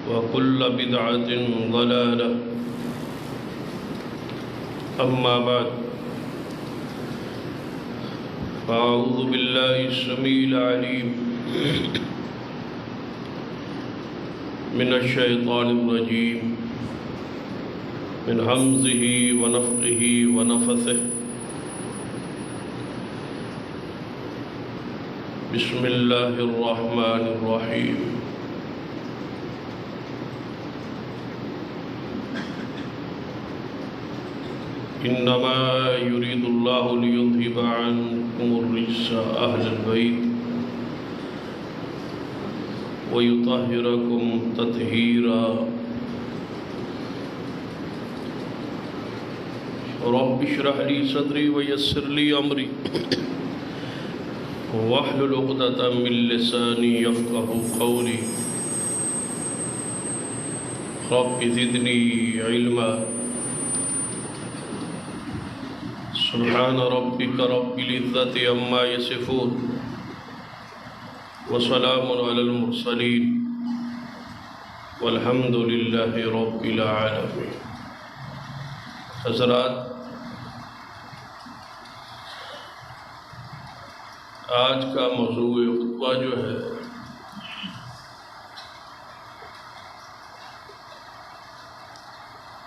وكل بدعة ضلالة. أما بعد، فأعوذ بالله السميع العليم من الشيطان الرجيم من همزه ونفخه ونفثه. بسم الله الرحمن الرحيم. إنما يريد الله ليذهب عنكم الرجس أهل البيت ويطهركم تطهيرا. رب اشرح لي صدري ويسر لي أمري واحلل عقدة من لساني يفقهوا قولي. رب زدني علما. سبحان ربك رب العزة عما يصفون وسلام على المرسلين والحمد لله رب العالمين. حضرات، آج کا موضوع خطبہ جو ہے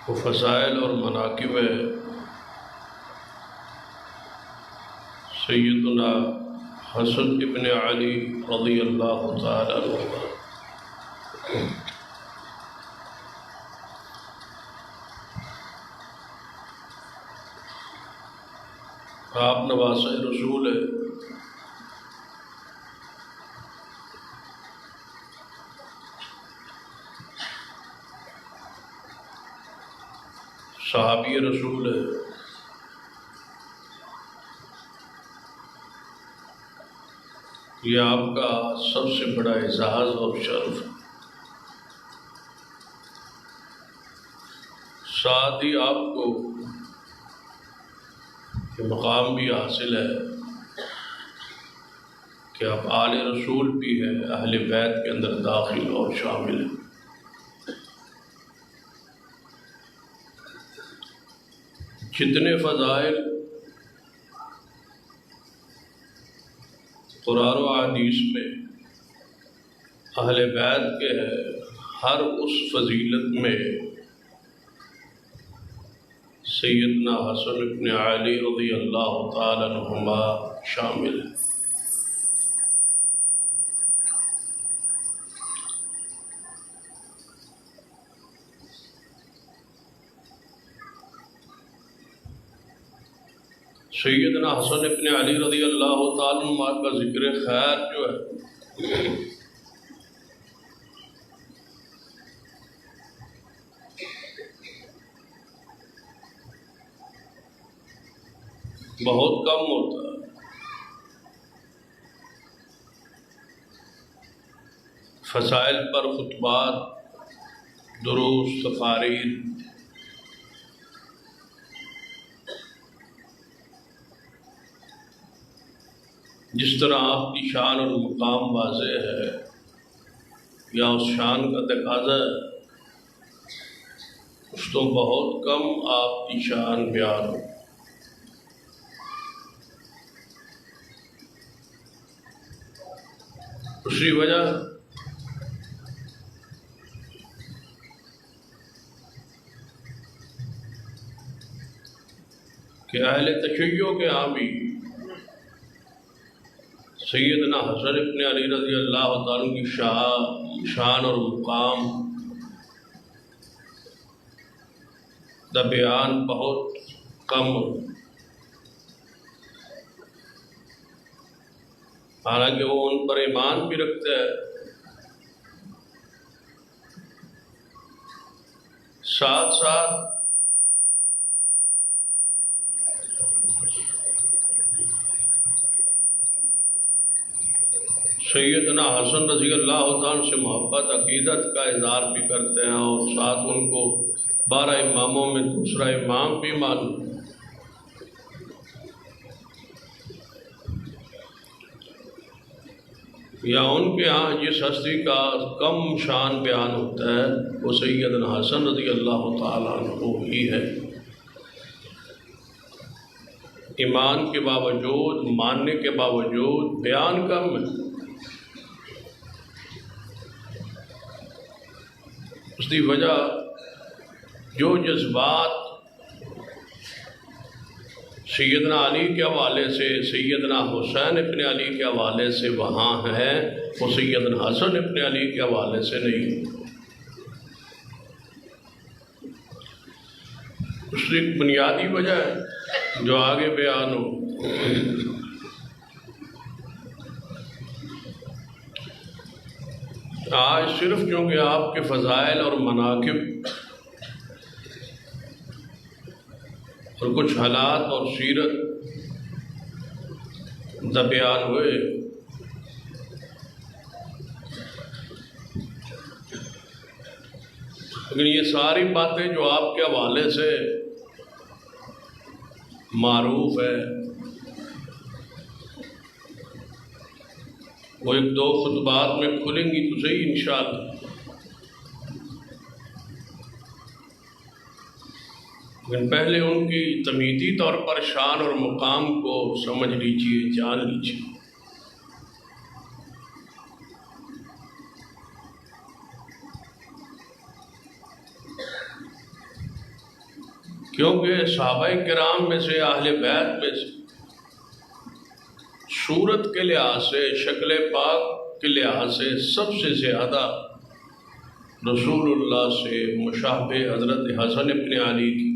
وہ فضائل اور مناقب سیدنا حسن ابن علی رضی اللہ تعالی عنہ. آپ نواسہ رسول ہے. صحابی رسول ہے. یہ آپ کا سب سے بڑا اعزاز اور شرف ہے. ساتھ ہی آپ کو یہ مقام بھی حاصل ہے کہ آپ آل رسول بھی ہیں، اہل بیت کے اندر داخل اور شامل ہیں. جتنے فضائل قرآن و حدیث میں اہل بیت کے ہیں، ہر اس فضیلت میں سیدنا حسن ابن علی رضی اللہ تعالی عنہما شامل ہیں. سیدنا حسن ابن علی رضی اللہ تعالیٰ عنہ کا ذکر خیر جو ہے بہت کم ہوتا ہے. فضائل پر خطبات، دروس، تقاریر، جس طرح آپ کی شان اور مقام واضح ہے یا اس شان کا تقاضا ہے، اس تو بہت کم آپ کی شان بیان ہو. دوسری وجہ کہ اہل تشیع کے ہاں بھی سیدنا حسن ابن علی رضی اللہ تعالیٰ کی شان اور مقام دا بیان بہت کم، حالانکہ وہ ان پر ایمان بھی رکھتے ہیں، ساتھ ساتھ سیدنا حسن رضی اللہ تعالیٰ سے محبت عقیدت کا اظہار بھی کرتے ہیں، اور ساتھ ان کو 12 اماموں میں دوسرا امام بھی معلوم. یا ان کے ہاں جس ہستی کا کم شان بیان ہوتا ہے وہ سیدنا حسن رضی اللہ تعالیٰ عنہ ہی ہے۔ ایمان کے باوجود، ماننے کے باوجود بیان کم ہے۔ اس کی وجہ جو جذبات سیدنا علی کے حوالے سے، سیدنا حسین ابن علی کے حوالے سے وہاں ہے، وہ سیدنا حسن ابن علی کے حوالے سے نہیں۔ اس کی ایک بنیادی وجہ ہے جو آگے بیان ہو۔ آج صرف چونکہ آپ کے فضائل اور مناقب اور کچھ حالات اور سیرت دا بیان ہوئے، لیکن یہ ساری باتیں جو آپ کے حوالے سے معروف ہے وہ ایک دو خطبات میں کھلیں گی تو صحیح انشاءاللہ۔ لیکن پہلے ان کی تمہیدی طور پر شان اور مقام کو سمجھ لیجئے، جان لیجئے۔ کیونکہ صحابہ کرام میں سے، اہل بیت میں سے، صورت کے لحاظ سے، شکل پاک کے لحاظ سے سب سے زیادہ رسول اللہ سے مشابہ حضرت حسن ابن علی کی،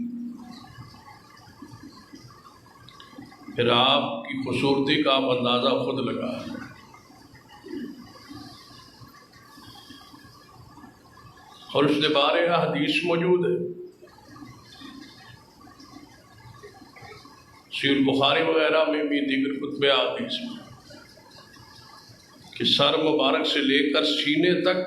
پھر آپ کی خوبصورتی کا آپ اندازہ خود لگا۔ اور اس کے بارے حدیث موجود ہے، صحیح بخاری وغیرہ میں بھی، دیگر کتب حدیث میں، کہ سر مبارک سے لے کر سینے تک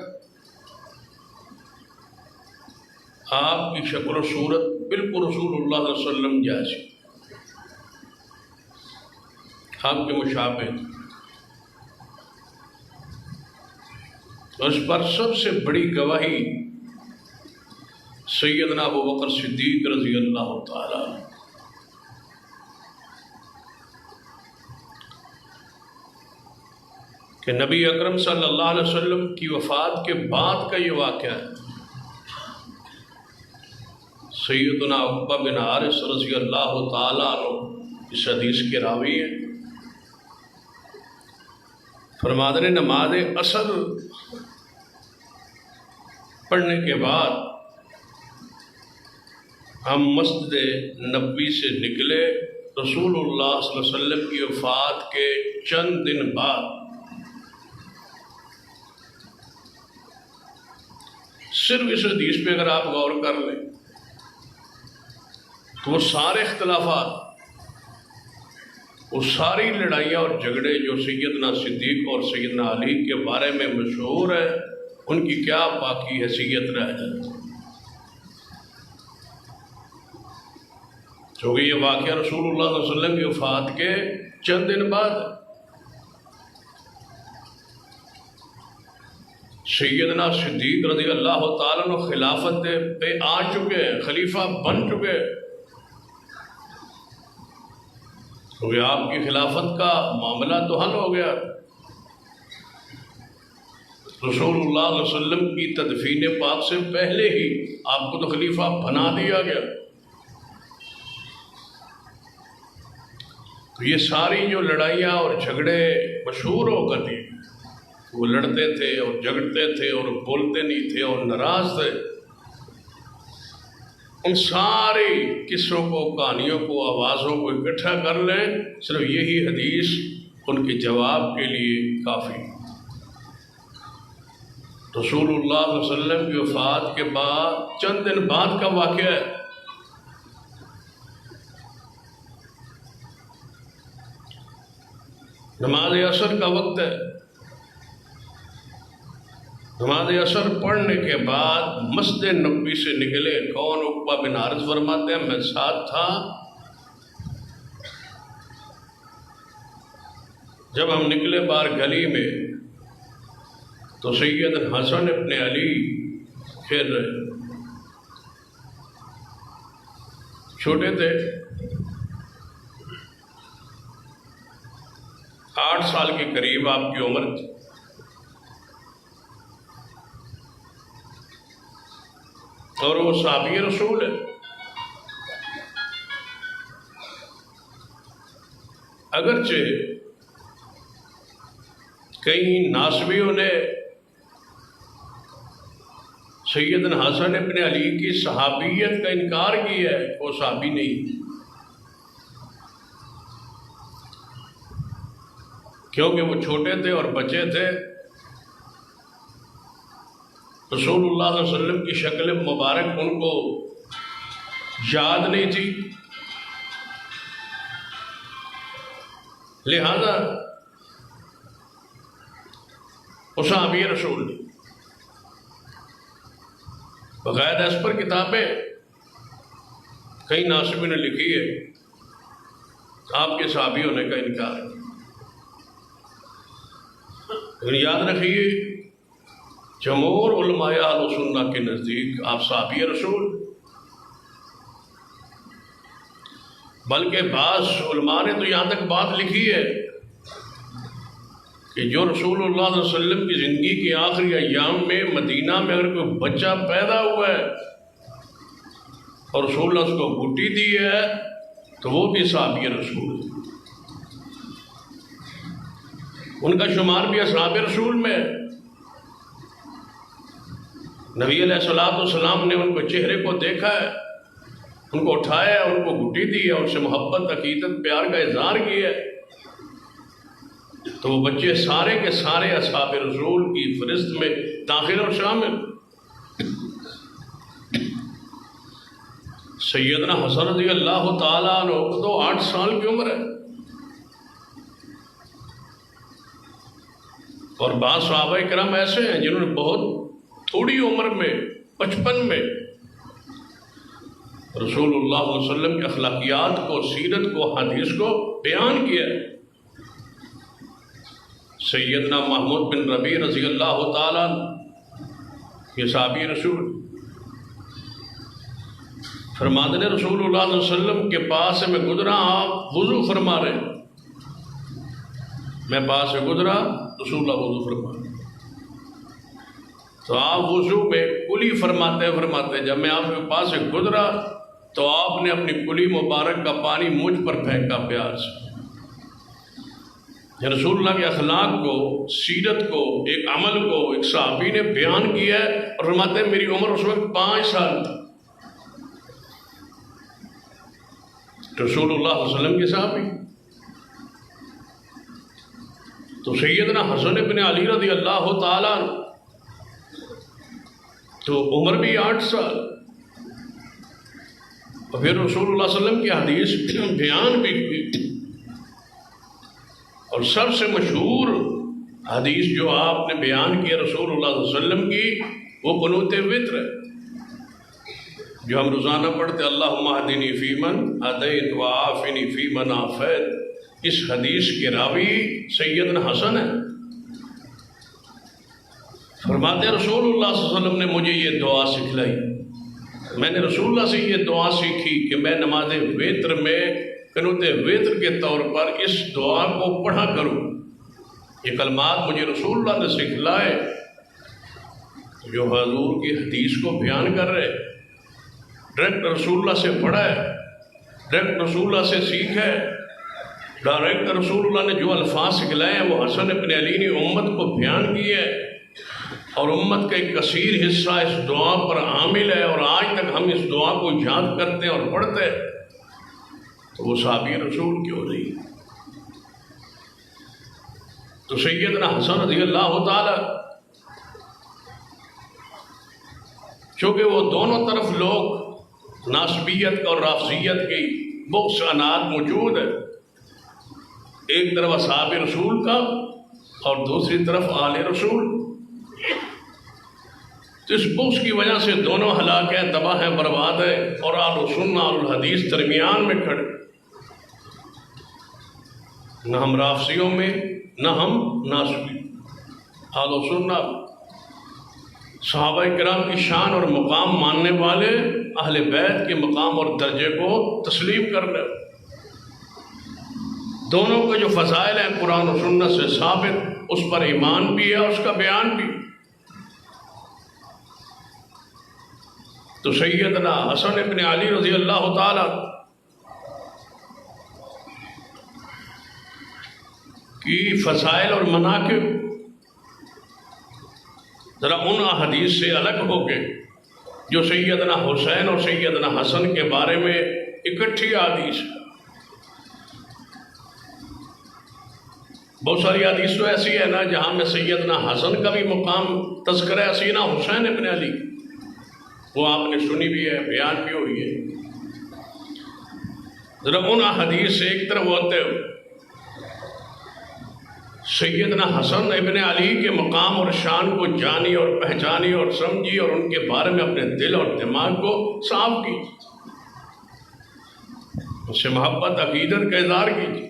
آپ کی شکل و صورت بالکل رسول اللہ صلی اللہ علیہ وسلم جیسی، آپ کے مشابہ۔ اس پر سب سے بڑی گواہی سیدنا ابو بکر صدیق رضی اللہ تعالیٰ عنہ۔ کہ نبی اکرم صلی اللہ علیہ وسلم کی وفات کے بعد کا یہ واقعہ ہے۔ سیدنا عقبہ بن حارث رضی اللہ تعالیٰ عنہ اس حدیث کے راوی ہیں، فرماتے ہیں نماز عصر پڑھنے کے بعد ہم مسجد نبوی سے نکلے، رسول اللہ صلی اللہ علیہ وسلم کی وفات کے چند دن بعد۔ صرف اس حدیث پہ اگر آپ غور کر لیں تو وہ سارے اختلافات، وہ ساری لڑائیاں اور جھگڑے جو سیدنا صدیق اور سیدنا علی کے بارے میں مشہور ہے، ان کی کیا باقی حیثیت رہ جاتی، کیونکہ یہ واقعہ رسول اللہ صلی اللہ علیہ وسلم کی وفات کے چند دن بعد ہے۔ سیدنا صدیق رضی اللہ تعالیٰ عنہ خلافت پہ آ چکے ہیں، خلیفہ بن چکے ہیں، کیونکہ آپ کی خلافت کا معاملہ تو حل ہو گیا۔ رسول اللہ صلی اللہ علیہ وسلم کی تدفین پاک سے پہلے ہی آپ کو تو خلیفہ بنا دیا گیا۔ تو یہ ساری جو لڑائیاں اور جھگڑے مشہور ہو کر تھی، وہ لڑتے تھے اور جھگڑتے تھے اور بولتے نہیں تھے اور ناراض تھے، ان سارے قصوں کو، کہانیوں کو، آوازوں کو اکٹھا کر لیں، صرف یہی حدیث ان کے جواب کے لیے کافی۔ رسول اللہ صلی اللہ علیہ وسلم کی وفات کے بعد چند دن بعد کا واقعہ ہے۔ نماز عصر کا وقت ہے، نماز عصر پڑھنے کے بعد مسجد نبوی سے نکلے، کون؟ عقبہ بن حارث فرماتے ہیں میں ساتھ تھا جب ہم نکلے باہر گلی میں، تو سید حسن ابن علی پھر چھوٹے تھے، 8 سال کے قریب آپ کی عمر تھی، اور وہ صحابی رسول ہے۔ اگرچہ کئی ناسبیوں نے سیدنا حسن ابن علی کی صحابیت کا انکار کیا ہے، وہ صحابی نہیں، کیونکہ وہ چھوٹے تھے اور بچے تھے، رسول اللہ صلی اللہ علیہ وسلم کی شکل مبارک ان کو یاد نہیں تھی، لہذا وہ صحابی رسول نہیں۔ باقاعدہ اس پر کتابیں کئی ناسبوں نے لکھی ہے، آپ کے صحابی ہونے کا انکار ہے۔ لیکن یاد رکھیے، جمہور علماء اہل سنہ کے نزدیک آپ صحابی رسول، بلکہ بعض علماء نے تو یہاں تک بات لکھی ہے کہ جو رسول اللہ صلی اللہ علیہ وسلم کی زندگی کے آخری ایام میں مدینہ میں اگر کوئی بچہ پیدا ہوا ہے اور رسول اللہ اس کو گھٹی دی ہے تو وہ بھی صحابی رسول ہے، ان کا شمار بھی اصحاب رسول میں ہے۔ نبی علیہ السلام نے ان کو چہرے کو دیکھا ہے، ان کو اٹھایا ہے، ان کو گھٹی دی ہے، ان سے محبت، عقیدت، پیار کا اظہار کیا ہے، تو وہ بچے سارے کے سارے اصحاب رسول کی فہرست میں داخل اور شامل۔ سیدنا حسن رضی اللہ تعالیٰ عنہ کو تو 8 سال کی عمر ہے، اور بعض صحابہ کرام ایسے ہیں جنہوں نے بہت تھوڑی عمر میں 55 میں رسول اللہ صلی اللہ علیہ وسلم کی اخلاقیات کو، سیرت کو، حدیث کو بیان کیا ہے۔ سیدنا محمود بن ربیع رضی اللہ تعالیٰ یہ صحابی رسول فرماتے ہیں رسول اللہ صلی اللہ علیہ وسلم کے پاس سے میں گزرا، آپ وضو فرما رہے ہیں، میں پاس سے گزرا، رسول اللہ وضو فرما رہے ہیں، تو آپ وضو میں کلی فرماتے جب میں آپ کے پاس سے گزرا تو آپ نے اپنی کلی مبارک کا پانی مجھ پر پھینکا پیار سے۔ رسول اللہ کے اخلاق کو، سیرت کو، ایک عمل کو ایک صحابی نے بیان کیا ہے، اور فرماتے ہیں میری عمر اس وقت 5 سال تھی، رسول اللہ صلی اللہ علیہ وسلم کے صحابی۔ تو سیدنا حسن ابن علی رضی اللہ تعالیٰ تو عمر بھی 8 سال، اور پھر رسول اللہ صلی اللہ علیہ وسلم کی حدیث بیان بھی کی، اور سب سے مشہور حدیث جو آپ نے بیان کی رسول اللہ صلی اللہ علیہ وسلم کی وہ قنوت وتر ہے، جو ہم روزانہ پڑھتے اللہم اہدنی فیمن ہدیت وعافنی فیمن عافیت۔ اس حدیث کے راوی سیدنا حسن ہے، فرماتے ہیں رسول اللہ صلی اللہ علیہ وسلم نے مجھے یہ دعا سکھلائی، میں نے رسول اللہ سے یہ دعا سیکھی کہ میں نماز وتر میں قنوت وتر کے طور پر اس دعا کو پڑھا کروں۔ یہ کلمات مجھے رسول اللہ نے سکھلائے، جو حضور کی حدیث کو بیان کر رہے، ڈائریکٹ رسول اللہ سے پڑھا ہے، ڈائریکٹ رسول اللہ سے سیکھا ہے، ڈائریکٹ رسول اللہ نے جو الفاظ سکھلائے ہیں وہ حسن ابن علی نے امت کو بیان کیے ہے، اور امت کا ایک کثیر حصہ اس دعا پر عامل ہے، اور آج تک ہم اس دعا کو یاد کرتے ہیں اور پڑھتے ہیں، تو وہ صحابی رسول کیوں نہیں؟ تو سیدنا حسن رضی اللہ تعالی، چونکہ وہ دونوں طرف لوگ ناسبیت اور رافضیت کی بغض عناد موجود ہے، ایک طرف اصحاب رسول کا اور دوسری طرف آل رسول، تو اس بغض کی وجہ سے دونوں ہلاک ہیں، تباہ ہیں، برباد ہیں، اور اہل سنہ اور الحدیث درمیان میں کھڑے، نہ ہم رافضیوں میں نہ ہم ناسبی۔ اہل سنت صحابہ کرام کی شان اور مقام ماننے والے اہل بیت کے مقام اور درجے کو تسلیم کر لیں. دونوں کے جو فضائل ہیں قرآن و سنت سے ثابت، اس پر ایمان بھی ہے اور اس کا بیان بھی. تو سیدنا حسن ابن علی رضی اللہ تعالی کی فضائل اور مناقب ذرا ان احادیث سے الگ ہو گئے جو سیدنا حسین اور سیدنا حسن کے بارے میں اکٹھی حدیث. بہت ساری حدیث تو ایسی ہے نا جہاں میں سیدنا حسن کا بھی مقام تذکرہ ہے، سیدنا حسین ابن علی، وہ آپ نے سنی بھی ہے، بیان بھی ہوئی ہے. ذرا ان احادیث سے ایک طرف ہوتے ہوئے سیدنا حسن ابن علی کے مقام اور شان کو جانی اور پہچانی اور سمجھی اور ان کے بارے میں اپنے دل اور دماغ کو صاف کی، اس سے محبت عقیدت کا اظہار کیجیے.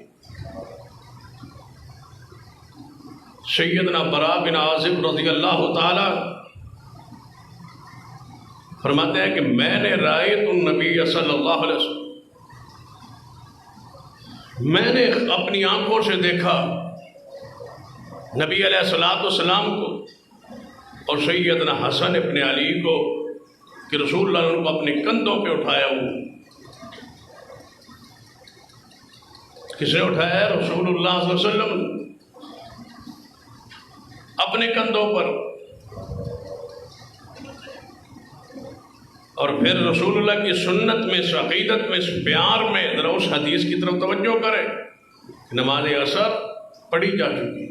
سیدنا براء بن عازب رضی اللہ تعالی فرماتے ہیں کہ میں نے رأیت النبی صلی اللہ علیہ وسلم، میں نے اپنی آنکھوں سے دیکھا نبی علیہ السلام کو اور سیدنا حسن ابن علی کو کہ رسول اللہ نے ان کو اپنے کندھوں پہ اٹھایا. وہ کس نے اٹھایا؟ رسول اللہ صلی اللہ علیہ وسلم اپنے کندھوں پر. اور پھر رسول اللہ کی سنت میں، اس عقیدت میں، اس پیار میں ذرا اس حدیث کی طرف توجہ کرے. نماز عصر پڑھی جا چکی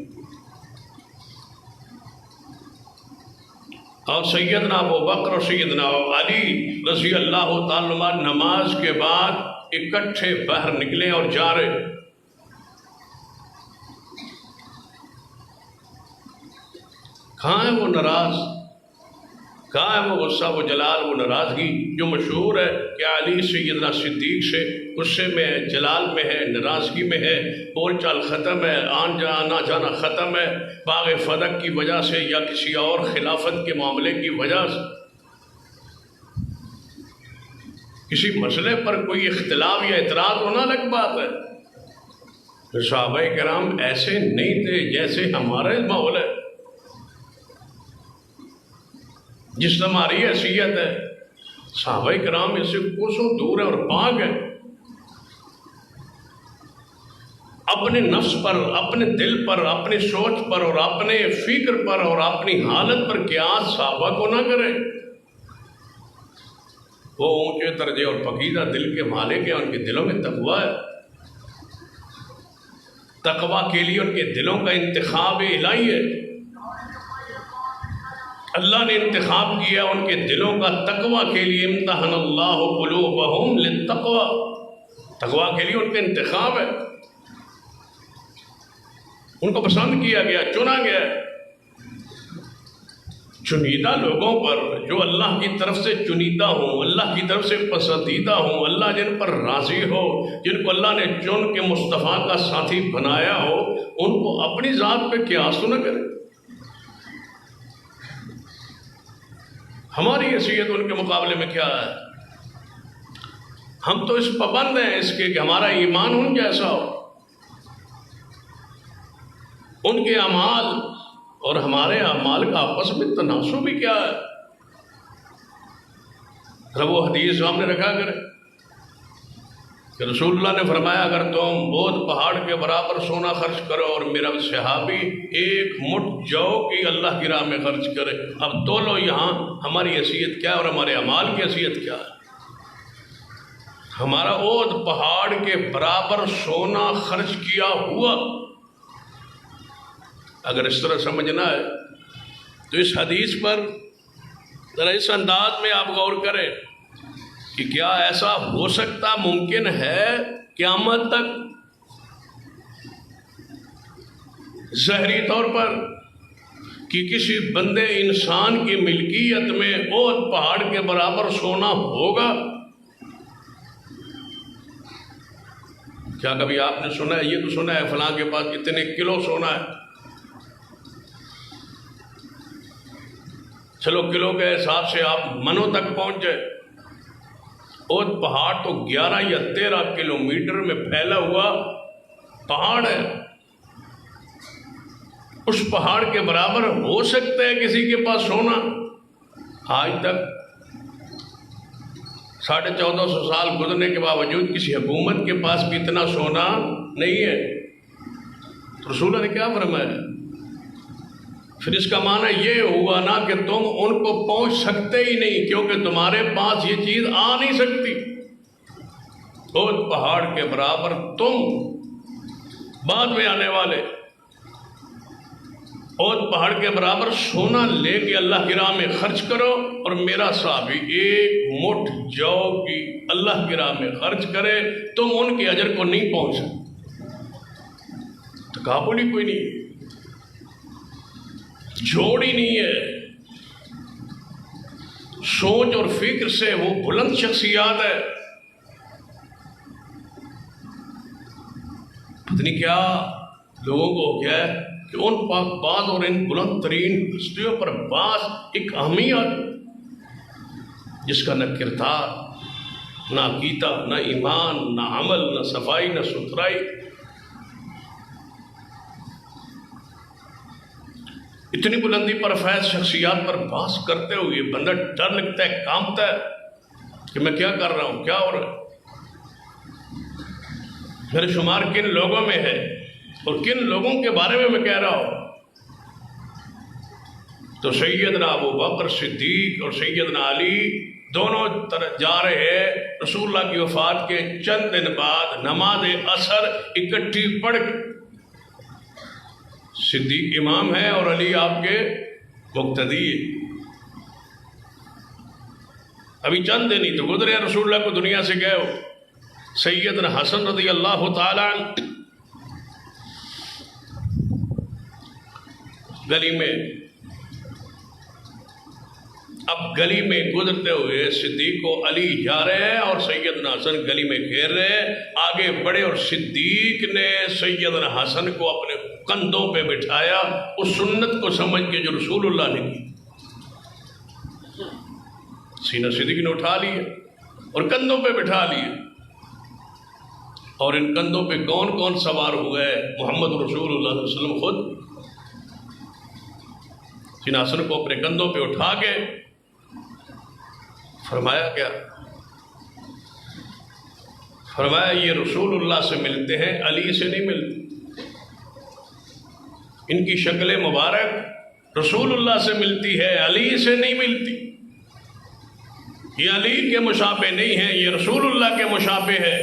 اور سیدنا ابو بکر اور سیدنا علی رضی اللہ تعالیٰ عنہ نماز کے بعد اکٹھے باہر نکلے اور جا رہے. کہاں ہے وہ ناراض، کہاں ہے وہ غصہ، وہ جلال، وہ ناراضگی جو مشہور ہے کہ علی سیدنا صدیق سے غصے میں ہے، جلال میں ہے، ناراضگی میں ہے، بول چال ختم ہے، آنا جانا ختم ہے، باغ فدق کی وجہ سے یا کسی اور خلافت کے معاملے کی وجہ سے. کسی مسئلے پر کوئی اختلاف یا اعتراض ہونا الگ بات ہے. صحابہ کرام ایسے نہیں تھے جیسے ہمارے ماحول ہے، جس سے ہماری حیثیت ہے. صحابہ کرام اس سے کوسوں دور ہے اور پاک ہے. اپنے نفس پر، اپنے دل پر، اپنی سوچ پر اور اپنے فکر پر اور اپنی حالت پر قیاس صحابہ کو نہ کرے. وہ اونچے درجے اور پقیدہ دل کے مالک ہیں، ان کے دلوں میں تقویٰ ہے. تقویٰ کے لیے ان کے دلوں کا انتخاب الہی ہے. اللہ نے انتخاب کیا ان کے دلوں کا تقویٰ کے لیے. امتحن اللہ قلوبہم للتقویٰ، تقویٰ کے لیے ان کا انتخاب ہے. ان کو پسند کیا گیا، چنا گیا. چنیدہ لوگوں پر جو اللہ کی طرف سے چنیدہ ہوں، اللہ کی طرف سے پسندیدہ ہوں، اللہ جن پر راضی ہو، جن کو اللہ نے چن کے مصطفیٰ کا ساتھی بنایا ہو، ان کو اپنی ذات پہ قیاس تو نہ کرے. ہماری حیثیت ان کے مقابلے میں کیا ہے؟ ہم تو اس پابند ہیں اس کے کہ ہمارا ایمان ان جیسا ہو. ان کے اعمال اور ہمارے اعمال کا آپس میں تناسب بھی کیا ہے؟ رب و حدیث سامنے رکھا کرے کہ رسول اللہ نے فرمایا اگر تم بہت پہاڑ کے برابر سونا خرچ کرو اور میرا صحابی ایک مٹھ جو کی اللہ کی راہ میں خرچ کرے. اب تولو یہاں ہماری حیثیت کیا ہے اور ہمارے اعمال کی حیثیت کیا ہے. ہمارا عہد پہاڑ کے برابر سونا خرچ کیا ہوا. اگر اس طرح سمجھنا ہے تو اس حدیث پر ذرا اس انداز میں آپ غور کریں کہ کیا ایسا ہو سکتا ممکن ہے قیامت تک ظاہری طور پر کہ کسی بندے انسان کی ملکیت میں اور پہاڑ کے برابر سونا ہوگا؟ کیا کبھی آپ نے سنا ہے؟ یہ تو سنا ہے فلاں کے پاس اتنے کلو سونا ہے. چلو کلو کے حساب سے آپ منوں تک پہنچ جائے، اور پہاڑ تو 11 یا 13 کلومیٹر میں پھیلا ہوا پہاڑ ہے. اس پہاڑ کے برابر ہو سکتا ہے کسی کے پاس سونا؟ آج تک 1450 سال گزرنے کے باوجود کسی حکومت کے پاس بھی اتنا سونا نہیں ہے. رسول اللہ نے کیا فرمایا؟ پھر اس کا معنی یہ ہوا نا کہ تم ان کو پہنچ سکتے ہی نہیں، کیونکہ تمہارے پاس یہ چیز آ نہیں سکتی. اس پہاڑ کے برابر تم بعد میں آنے والے، اور پہاڑ کے برابر سونا لے کے اللہ کی راہ میں خرچ کرو، اور میرا صحابی 1 مٹھ جو کی اللہ کی راہ میں خرچ کرے، تم ان کے اجر کو نہیں پہنچ سکتے. تقابل ہی کوئی نہیں، جوڑ ہی نہیں ہے. سوچ اور فکر سے وہ بلند شخصیات ہے. پتہ نہیں کیا لوگوں کو ہو گیا ہے کہ ان پاک باز اور ان بلند ترین ہستیوں پر باز ایک اہمیت جس کا نہ کردار، نہ عقیدہ، نہ ایمان، نہ عمل، نہ صفائی، نہ ستھرائی. اتنی بلندی پر فیض شخصیات پر بحث کرتے ہوئے بندہ ڈر لگتا ہے، کانپتا ہے کہ میں کیا کر رہا ہوں، کیا ہو رہا ہے، میرے شمار کن لوگوں میں ہے اور کن لوگوں کے بارے میں کہہ رہا ہوں. تو سیدنا ابو بکر صدیق اور سیدنا علی دونوں جا رہے ہیں. رسول اللہ کی وفات کے چند دن بعد نماز عصر اکٹھی پڑھ کے، صدیق امام ہے اور علی آپ کے مقتدی ہے. ابھی چند دن ہی تو گزرے رسول اللہ کو دنیا سے گئے ہو. سیدنا حسن رضی اللہ تعالی عنہ گلی میں، اب گلی میں گزرتے ہوئے صدیق کو علی جا رہے ہیں اور سیدنا حسن گلی میں گھیر رہے ہیں. آگے بڑھے اور صدیق نے سیدنا حسن کو اپنے کندھوں پہ بٹھایا، اس سنت کو سمجھ کے جو رسول اللہ نے کی. سینہ صدیق نے اٹھا لیا اور کندھوں پہ بٹھا لیا. اور ان کندھوں پہ کون کون سوار ہوئے؟ محمد رسول اللہ صلی اللہ علیہ وسلم خود. سینہ حسن کو اپنے کندھوں پہ اٹھا کے فرمایا کیا؟ فرمایا یہ رسول اللہ سے ملتے ہیں، علی سے نہیں ملتے. ان کی شکل مبارک رسول اللہ سے ملتی ہے، علی سے نہیں ملتی. یہ علی کے مشابہ نہیں ہے، یہ رسول اللہ کے مشابہ ہے.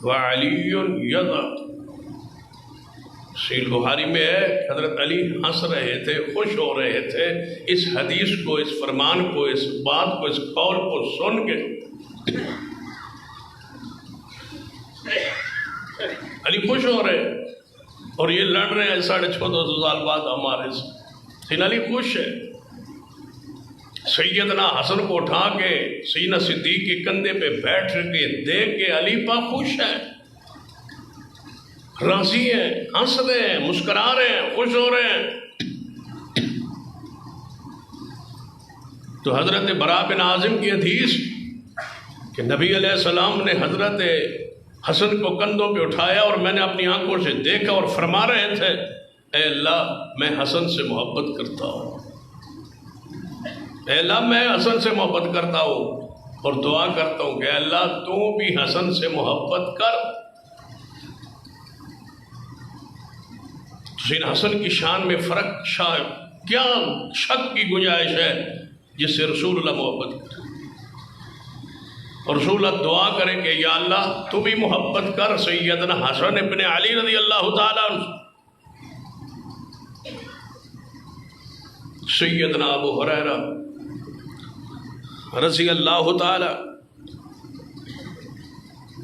وَعَلِيٌّ يَضَحَكُ، صحیح بخاری میں ہے، حضرت علی ہنس رہے تھے، خوش ہو رہے تھے اس حدیث کو، اس فرمان کو، اس بات کو، اس قول کو سن کے. علی خوش ہو رہے اور یہ لڑ رہے ہیں 1450 سال بعد ہمارے سے. سیدنا علی خوش ہے. سیدنا حسن کو اٹھا کے سیدنا صدیق کے کندھے پہ بیٹھ کے دیکھ کے علی پاک خوش ہے، راضی ہیں، ہنس رہے ہیں، مسکرا رہے ہیں، خوش ہو رہے ہیں. تو حضرت براء بن عازم کی حدیث کہ نبی علیہ السلام نے حضرت حسن کو کندھوں پہ اٹھایا اور میں نے اپنی آنکھوں سے دیکھا اور فرما رہے تھے، اے اللہ میں حسن سے محبت کرتا ہوں، اے اللہ میں حسن سے محبت کرتا ہوں، اور دعا کرتا ہوں کہ اے اللہ تو بھی حسن سے محبت کر. سیدنا حسن کی شان میں فرق شاید کیا شک کی گنجائش ہے جس سے رسول اللہ محبت کرے. اور رسول اللہ دعا کریں کہ یا اللہ تو بھی محبت کر سیدنا حسن ابن علی رضی اللہ تعالیٰ عنہ. سیدنا ابو ہریرہ رضی اللہ تعالی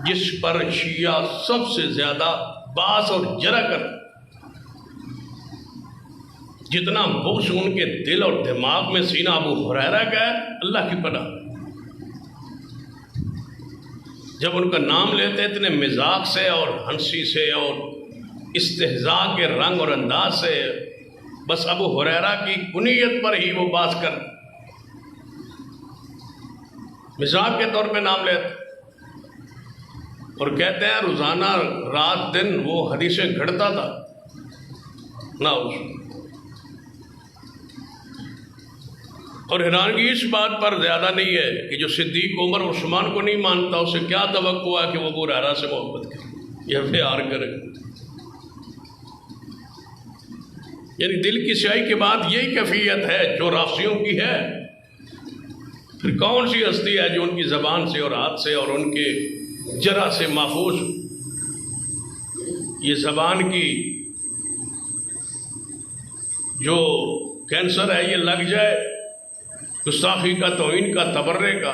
جس پر شیعہ سب سے زیادہ باس اور جرا کر، جتنا بغض ان کے دل اور دماغ میں سینہ ابو ہریرہ کا ہے، اللہ کی پناہ. جب ان کا نام لیتے اتنے مزاق سے اور ہنسی سے اور استہزاء کے رنگ اور انداز سے بس ابو ہریرہ کی کنیت پر ہی وہ بات کر مزاح کے طور پہ نام لیتے اور کہتے ہیں روزانہ رات دن وہ حدیثیں گھڑتا تھا نہ اور حیرانگی اس بات پر زیادہ نہیں ہے کہ جو صدیق عمر عثمان کو نہیں مانتا اسے کیا توقع ہے کہ وہ ابو ہریرہ سے محبت کرے یا پیار کرے. یعنی دل کی سیاہی کے بعد یہی کیفیت ہے جو رافضیوں کی ہے. پھر کون سی ہستی ہے جو ان کی زبان سے اور ہاتھ سے اور ان کے جرح سے محفوظ؟ یہ زبان کی جو کینسر ہے یہ لگ جائے گستاخی کا، توہین کا، تبرے کا،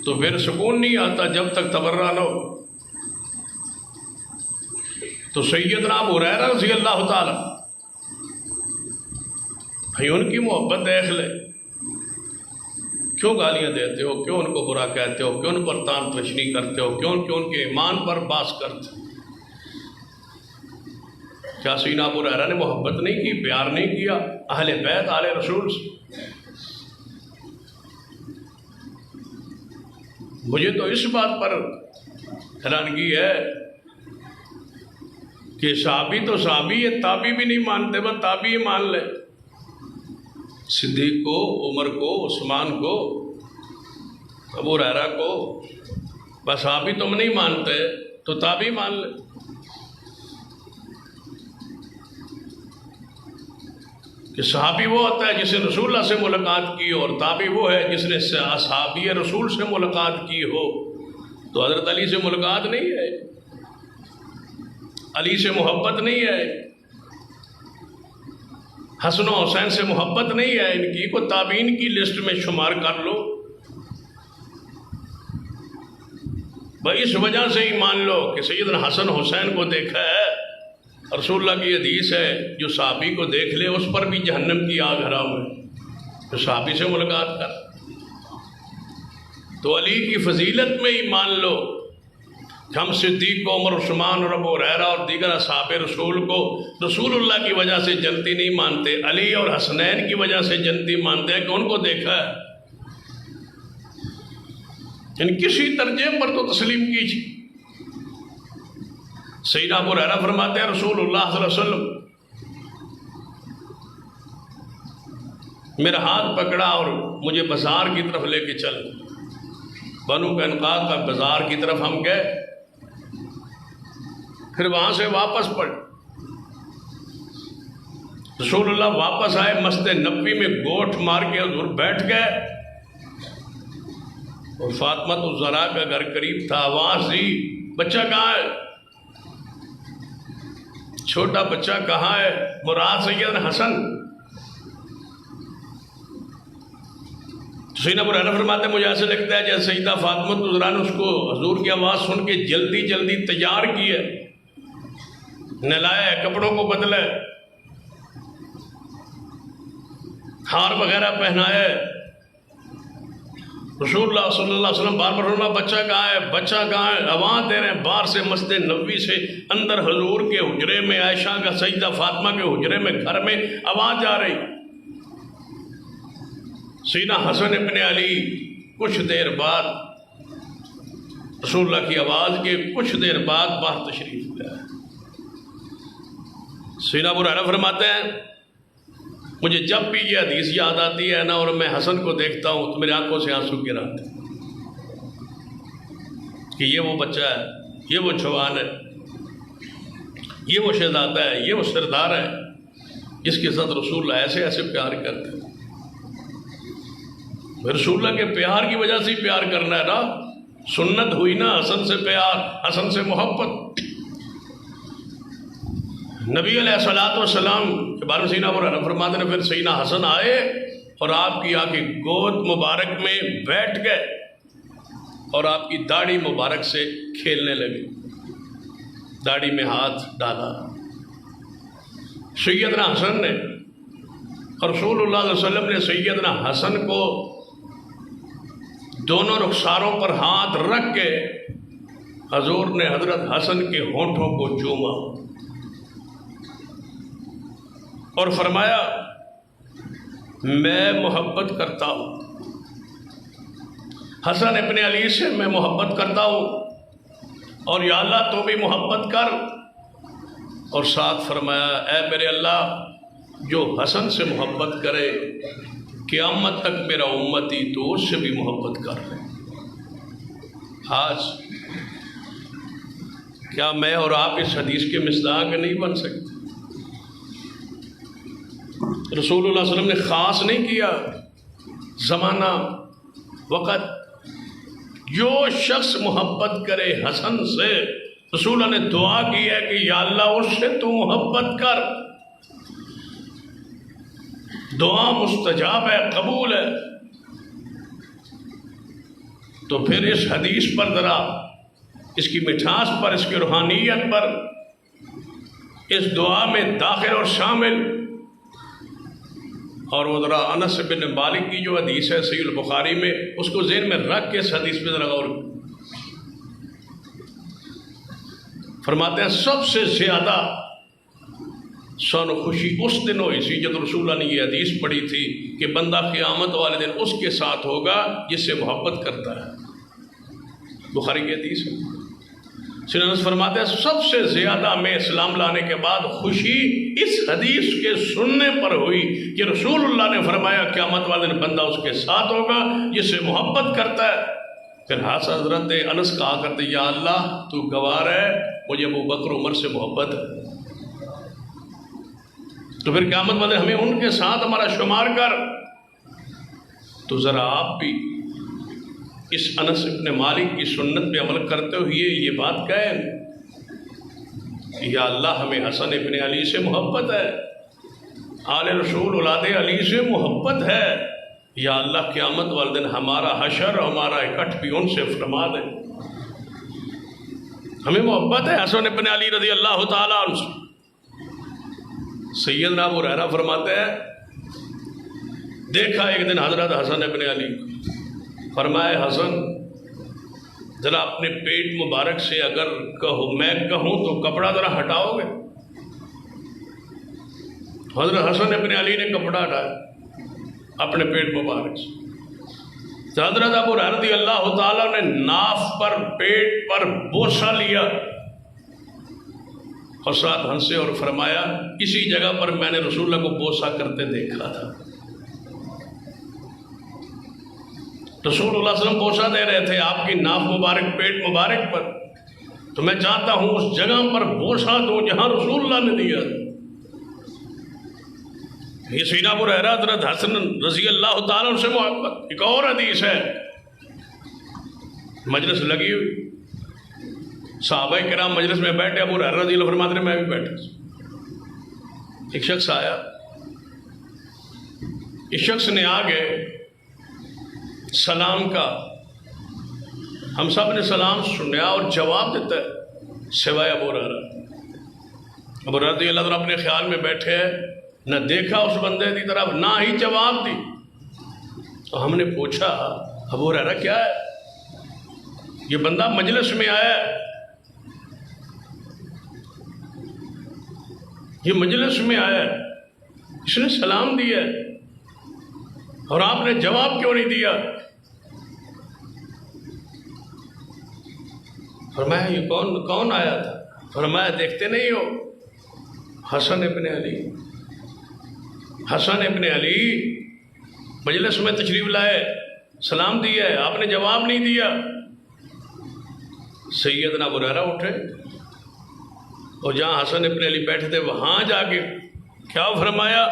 تو پھر سکون نہیں آتا جب تک تبرہ نہ ہو. تو سیدنا ابو ہریرہ رضی اللہ تعالی بھائی ان کی محبت دیکھ لے. کیوں گالیاں دیتے ہو؟ کیوں ان کو برا کہتے ہو؟ کیوں ان پر تان تشنی کرتے ہو؟ کیوں ان کے ایمان پر باس کرتے ہو؟ کیا سیدنا ابو ہریرہ نے محبت نہیں کی، پیار نہیں کیا اہل بیت آل رسول سے؟ مجھے تو اس بات پر حیرانگی ہے کہ صحابی تو صحابی ہے، تابعی بھی نہیں مانتے، بس تابعی مان لے. صدیق کو، عمر کو، عثمان کو، ابو ہریرہ کو، بس صحابی تم نہیں مانتے تو تابعی مان لے. کہ صحابی وہ ہوتا ہے جس نے رسول اللہ سے ملاقات کی ہو، اور تابعی وہ ہے جس نے اصحابی رسول سے ملاقات کی ہو. تو حضرت علی سے ملاقات نہیں ہے، علی سے محبت نہیں ہے، حسن و حسین سے محبت نہیں ہے، ان کی کو تابعین کی لسٹ میں شمار کر لو. بھائی اس وجہ سے ہی مان لو کہ سیدنا حسن حسین کو دیکھا ہے، رسول اللہ کی حدیث ہے جو صحابی کو دیکھ لے اس پر بھی جہنم کی آگ حرام ہے. تو صحابی سے ملاقات کر. تو علی کی فضیلت میں ہی مان لو کہ ہم صدیق کو، عمر، عثمان اور ابو ہریرہ اور دیگر اصحاب رسول کو رسول اللہ کی وجہ سے جنتی نہیں مانتے، علی اور حسنین کی وجہ سے جنتی مانتے ہیں کہ ان کو دیکھا ہے. یعنی کسی درجے پر تو تسلیم کیجیے. سیدنا ابو ہریرہ فرماتے ہیں رسول اللہ صلی اللہ علیہ وسلم میرا ہاتھ پکڑا اور مجھے بازار کی طرف لے کے چل. بنو قینقاع کا بازار کی طرف ہم گئے، پھر وہاں سے واپس پڑ رسول اللہ واپس آئے، مسجد نبوی میں گوٹھ مار کے حضور بیٹھ گئے اور فاطمہ الزہرا کا گھر قریب تھا. آواز دی بچہ کہاں ہے؟ چھوٹا بچہ کہاں ہے؟ مراد سیدنا حسن. سیدنا ابو ہریرہ فرماتے ہیں مجھے ایسے لگتا ہے جیسے سیدہ فاطمہ الزہرا نے اس کو حضور کی آواز سن کے جلدی جلدی تیار کیا، نہلایا، کپڑوں کو بدلا، ہار وغیرہ پہنایا. رسول اللہ صلی اللہ علیہ وسلم بار بار فرمایا بچہ کہاں ہے، بچہ کہاں ہے؟ آواز دے رہے ہیں باہر سے مسجد نبوی سے اندر حضور کے حجرے میں، عائشہ کا سیدہ فاطمہ کے حجرے میں، گھر میں آواز جا رہی. سیدنا حسن ابن علی کچھ دیر بعد رسول اللہ کی آواز کے کچھ دیر بعد باہر تشریف لائے. سیدنا ابو ہریرہ فرماتے ہیں مجھے جب بھی یہ حدیث یاد آتی ہے نا اور میں حسن کو دیکھتا ہوں تو میری آنکھوں سے آنسو گر آتے ہیں کہ یہ وہ بچہ ہے، یہ وہ جوان ہے، یہ وہ شہزادہ ہے، یہ وہ سردار ہے جس کے ساتھ رسول اللہ ایسے ایسے پیار کرتے ہیں. رسول اللہ کے پیار کی وجہ سے ہی پیار کرنا ہے نا. سنت ہوئی نا حسن سے پیار، حسن سے محبت. نبی علیہ الصلوۃ والسلام کے بارے میں سیدنا ابو ہریرہ فرماتے ہیں پھر سیدنا حسن آئے اور آپ کی آ کے گود مبارک میں بیٹھ گئے اور آپ کی داڑھی مبارک سے کھیلنے لگے، داڑھی میں ہاتھ ڈالا. سیدنا حسن نے اور رسول اللہ صلی اللہ علیہ وسلم نے سیدنا حسن کو دونوں رخساروں پر ہاتھ رکھ کے حضور نے حضرت حسن کے ہونٹوں کو چوما. اور فرمایا میں محبت کرتا ہوں حسن ابن علی سے، میں محبت کرتا ہوں، اور یا اللہ تو بھی محبت کر۔ اور ساتھ فرمایا اے میرے اللہ جو حسن سے محبت کرے قیامت تک میرا امتی تو اس سے بھی محبت کر لے۔ آج کیا میں اور آپ اس حدیث کے مصداق نہیں بن سکتے؟ رسول اللہ صلی اللہ علیہ وسلم نے خاص نہیں کیا زمانہ وقت، جو شخص محبت کرے حسن سے، رسول اللہ نے دعا کی ہے کہ یا اللہ اس سے تو محبت کر۔ دعا مستجاب ہے، قبول ہے۔ تو پھر اس حدیث پر ذرا، اس کی مٹھاس پر، اس کی روحانیت پر، اس دعا میں داخل اور شامل، اور وہ ذرا انس بن مالک کی جو حدیث ہے صحیح البخاری میں، اس کو ذہن میں رکھ کے اس حدیث پہ ذرا غور فرماتے ہیں سب سے زیادہ شان و خوشی اس دن ہوئی سی جب رسول اللہ نے یہ حدیث پڑھی تھی کہ بندہ قیامت والے دن اس کے ساتھ ہوگا جس سے محبت کرتا ہے۔ بخاری کی حدیث ہے۔ سیدنا انس فرماتے ہیں سب سے زیادہ میں اسلام لانے کے بعد خوشی اس حدیث کے سننے پر ہوئی کہ رسول اللہ نے فرمایا قیامت والے دن بندہ اس کے ساتھ ہوگا جس سے محبت کرتا ہے۔ پھر حضرت انس کہا کرتے یا اللہ تو گوار ہے مجھے ابو بکر عمر سے محبت ہے، تو پھر قیامت والے ہمیں ان کے ساتھ ہمارا شمار کر۔ تو ذرا آپ بھی اس انس ابن مالک کی سنت پہ عمل کرتے ہوئے یہ بات کہیں یا اللہ ہمیں حسن ابن علی سے محبت ہے، آل رسول اولاد علی سے محبت ہے، یا اللہ قیامت والے دن ہمارا حشر، ہمارا اکٹھ بھی ان سے فرما دے۔ ہمیں محبت ہے حسن ابن علی رضی اللہ تعالیٰ عنہ سے۔ سیدنا ابو ہریرہ فرماتے ہیں دیکھا ایک دن حضرت حسن ابن علی کو، فرمایا حسن ذرا اپنے پیٹ مبارک سے اگر میں کہوں تو کپڑا ذرا ہٹاؤ گے؟ حضرت حسن ابن علی نے کپڑا ہٹایا اپنے پیٹ مبارک سے۔ تو حضرت ابو ہریرہ رضی اللہ تعالیٰ نے ناف پر، پیٹ پر بوسہ لیا اور ساتھ ہنسے اور فرمایا اسی جگہ پر میں نے رسول اللہ کو بوسہ کرتے دیکھا تھا۔ رسول اللہ صلی اللہ علیہ وسلم بوسہ دے رہے تھے آپ کی ناف مبارک، پیٹ مبارک پر، تو میں چاہتا ہوں اس جگہ پر بوسہ دوں جہاں رسول اللہ نے دیا۔ یہ سیدنا ابو ہریرہ حضرت حسن رضی اللہ تعالیٰ عنہ سے محبت۔ ایک اور حدیث ہے، مجلس لگی ہوئی، صحابہ کرام مجلس میں بیٹھے، ابو ہریرہ رضی اللہ فرماتے ہیں میں بھی بیٹھا۔ ایک شخص آیا، اس شخص نے آگے سلام کا، ہم سب نے سلام سنیا اور جواب دیتا ہے سوائے ابو ہریرہ۔ ابو ہریرہ رضی اللہ عنہ اپنے خیال میں بیٹھے ہیں، نہ دیکھا اس بندے کی طرف نہ ہی جواب دی۔ تو ہم نے پوچھا ابو ہریرہ کیا ہے؟ یہ بندہ مجلس میں آیا ہے، یہ مجلس میں آیا ہے، اس نے سلام دیا ہے اور آپ نے جواب کیوں نہیں دیا؟ فرمایا یہ کون آیا تھا؟ فرمایا دیکھتے نہیں ہو حسن ابن علی۔ حسن ابن علی مجلس میں تشریف لائے، سلام دیا ہے، آپ نے جواب نہیں دیا۔ سیدنا ابو ہریرہ اٹھے اور جہاں حسن ابن علی بیٹھے تھے وہاں جا کے کیا فرمایا؟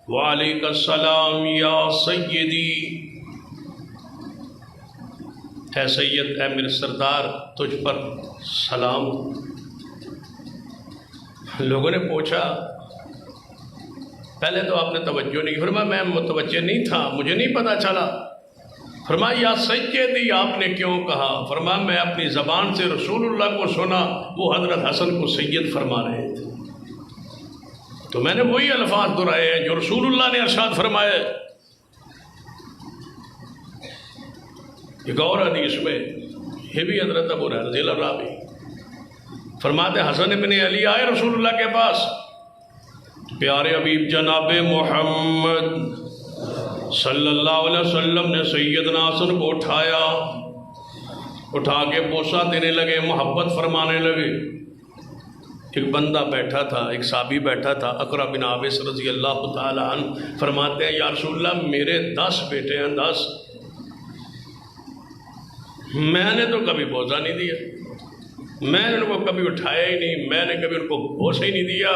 وعلیک السلام یا سیدی، اے سید، اے میرے سردار، تجھ پر سلام۔ لوگوں نے پوچھا، پہلے تو آپ نے توجہ نہیں کی۔ فرمایا میں متوجہ نہیں تھا، مجھے نہیں پتا چلا۔ فرمایا یا سیدی آپ نے کیوں کہا؟ فرمایا میں اپنی زبان سے رسول اللہ کو سنا، وہ حضرت حسن کو سید فرما رہے تھے، تو میں نے وہی الفاظ دہرائے ہیں جو رسول اللہ نے ارشاد فرمائے۔ ایک اور حدیث میں یہ بھی حضرت ابو ہریرہ رضی اللہ عنہ فرماتے حسن ابن علی آئے رسول اللہ کے پاس، پیارے حبیب جناب محمد صلی اللہ علیہ وسلم نے سیدنا حسن کو اٹھا کے بوسہ دینے لگے، محبت فرمانے لگے۔ ایک بندہ بیٹھا تھا، ایک صحابی بیٹھا تھا، اقرا بن حابس رضی اللہ تعالی عنہ فرماتے ہیں یا رسول اللہ میرے 10 بیٹے ہیں، 10، میں نے تو کبھی بوسہ نہیں دیا، میں نے ان کو کبھی اٹھایا ہی نہیں، میں نے کبھی ان کو بوسہ ہی نہیں دیا۔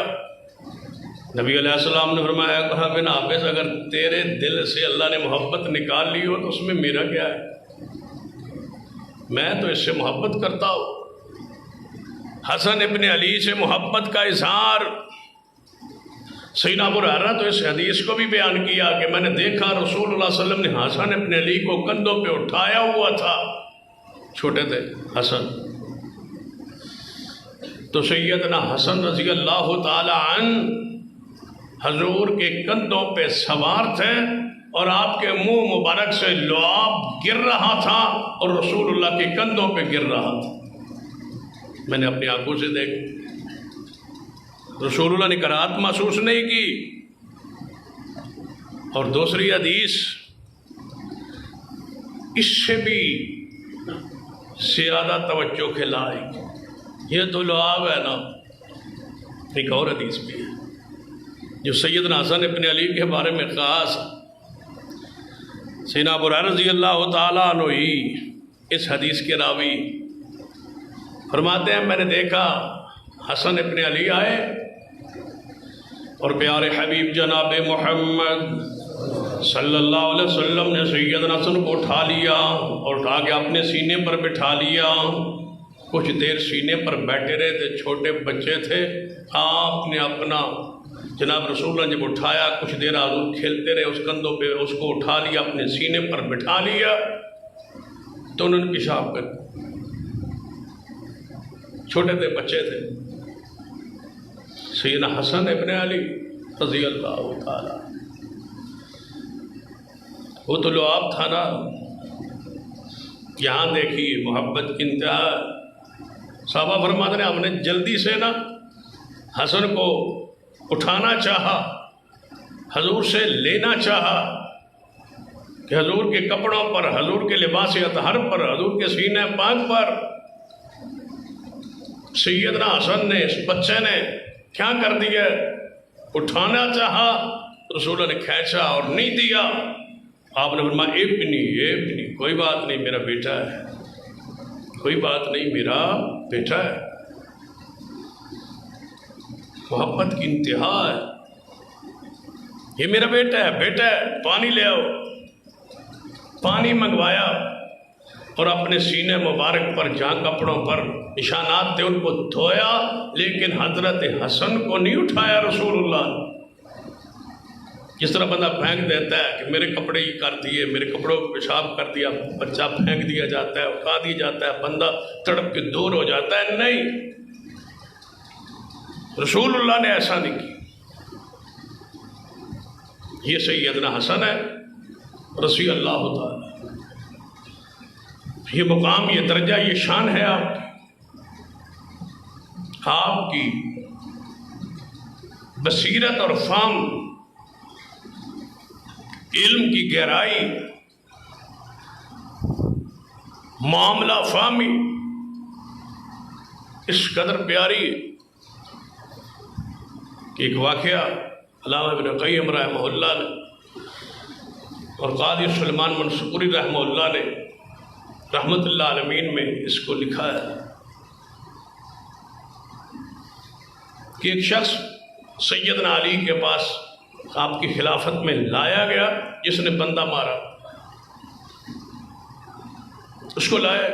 نبی علیہ السلام نے فرمایا اقرا بن حابس اگر تیرے دل سے اللہ نے محبت نکال لی ہو تو اس میں میرا کیا ہے، میں تو اس سے محبت کرتا ہوں۔ حسن ابن علی سے محبت کا اظہار سیدنا ابو ہریرہ تو اس حدیث کو بھی بیان کیا کہ میں نے دیکھا رسول اللہ صلی اللہ علیہ وسلم نے حسن ابن علی کو کندھوں پہ اٹھایا ہوا تھا، چھوٹے تھے حسن، تو سیدنا حسن رضی اللہ تعالی عنہ حضور کے کندھوں پہ سوار تھے اور آپ کے منہ مبارک سے لعاب گر رہا تھا اور رسول اللہ کے کندھوں پہ گر رہا تھا، میں نے اپنی آنکھوں سے دیکھا۔ رسول اللہ نے کراہت محسوس نہیں کی۔ اور دوسری حدیث اس سے بھی زیادہ توجہ کے لائق، یہ تو لعاب ہے نا، ایک اور حدیث بھی ہے جو سیدنا حسن ابن علی کے بارے میں خاص سیدنا ابو ہریرہ رضی اللہ تعالیٰ عنہ ہی اس حدیث کے راوی فرماتے ہیں میں نے دیکھا حسن ابن علی آئے اور پیارے حبیب جناب محمد صلی اللہ علیہ وسلم نے سیدنا حسن کو اٹھا لیا اور اٹھا کے اپنے سینے پر بٹھا لیا، کچھ دیر سینے پر بیٹھے رہے تھے، چھوٹے بچے تھے، آپ نے اپنا جناب رسول اللہ نے جب اٹھایا کچھ دیر حضور کھیلتے رہے، اس کندھوں پہ اس کو اٹھا لیا، اپنے سینے پر بٹھا لیا تو انہوں نے پیشاب کر، چھوٹے تھے، بچے تھے۔ سیدنا حسن ابن علی رضی اللہ تعالی وہ تو لعاب تھا نا، یہاں دیکھیے محبت کی انتہا۔ صحابہ فرماتے ہیں ہم نے جلدی سے نا حسن کو اٹھانا چاہا، حضور سے لینا چاہا کہ حضور کے کپڑوں پر، حضور کے لباس اطہر پر، حضور کے سینہ پاک پر سیدنا حسن نے، اس بچے نے کیا کر دیا، اٹھانا چاہا، رسول اللہ نے کھینچا اور نہیں دیا۔ آپ نے فرمایا ابنی کوئی بات نہیں، میرا بیٹا ہے، کوئی بات نہیں، میرا بیٹا ہے۔ محبت کی انتہا ہے، یہ میرا بیٹا ہے، پانی لے آؤ، پانی منگوایا اور اپنے سینے مبارک پر جہاں کپڑوں پر نشانات تھے ان کو دھویا، لیکن حضرت حسن کو نہیں اٹھایا رسول اللہ۔ جس طرح بندہ پھینک دیتا ہے کہ میرے کپڑے ہی کر دیے، میرے کپڑوں کو پیشاب کر دیا، بچہ پھینک دیا جاتا ہے، اٹھا دیا جاتا ہے، بندہ تڑپ کے دور ہو جاتا ہے، نہیں، رسول اللہ نے ایسا نہیں کیا۔ یہ سیدنا حسن ہے رضی اللہ تعالی، یہ مقام، یہ درجہ، یہ شان ہے آپ کی بصیرت اور فہم، علم کی گہرائی، معاملہ فہمی اس قدر پیاری کہ ایک واقعہ علامہ ابن قیم رحمہ اللہ نے اور قاضی سلیمان منصوری رحمہ اللہ نے رحمت اللہ عالمین میں اس کو لکھا ہے کہ ایک شخص سیدنا علی کے پاس آپ کی خلافت میں لایا گیا، جس نے بندہ مارا، اس کو لایا،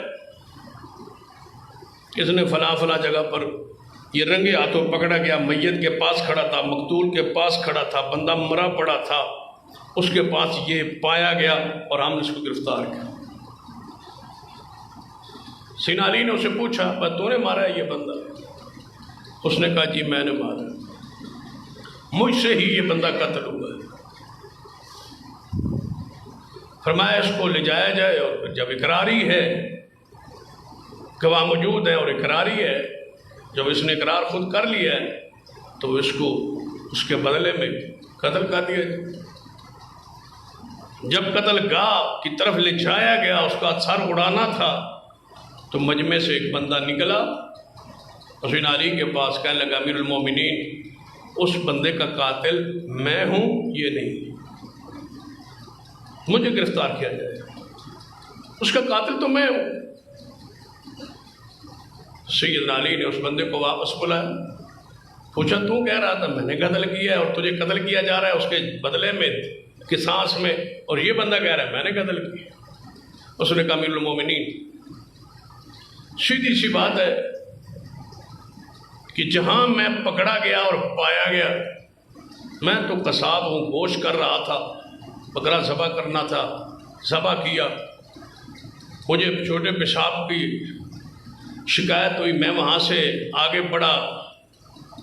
اس نے فلاں فلاں جگہ پر یہ رنگے ہاتھوں پکڑا گیا، میت کے پاس کھڑا تھا، مقتول کے پاس کھڑا تھا، بندہ مرا پڑا تھا، اس کے پاس یہ پایا گیا اور ہم نے اس کو گرفتار کیا۔ سیدنا علی نے اسے پوچھا تو نے مارا ہے یہ بندہ؟ اس نے کہا جی میں نے مارا، مجھ سے ہی یہ بندہ قتل ہوا ہے۔ فرمایا اس کو لے جایا جائے، اور جب اقراری ہے، گواہ موجود ہے اور اقراری ہے، جب اس نے اقرار خود کر لیا ہے تو اس کو اس کے بدلے میں قتل کر دیا جائے۔ جب قتل گاہ کی طرف لے جایا گیا، اس کا سر اڑانا تھا، تو مجمع سے ایک بندہ نکلا حسین علی کے پاس، کہنے لگا امیر المومنین اس بندے کا قاتل میں ہوں، یہ نہیں، مجھے گرفتار کیا جائے، اس کا قاتل تو میں ہوں۔ سیدنا علی نے اس بندے کو واپس بلایا، پوچھا تو کہہ رہا تھا میں نے قتل کیا ہے اور تجھے قتل کیا جا رہا ہے اس کے بدلے میں، قصاص میں، اور یہ بندہ کہہ رہا ہے میں نے قتل کیا۔ اس نے کہا امیر المومنین سیدھی سی بات ہے کہ جہاں میں پکڑا گیا اور پایا گیا، میں تو قصاب ہوں، گوشت کر رہا تھا، بکرا ذبح کرنا تھا، ذبح کیا، مجھے چھوٹے پیشاب کی شکایت ہوئی، میں وہاں سے آگے بڑھا،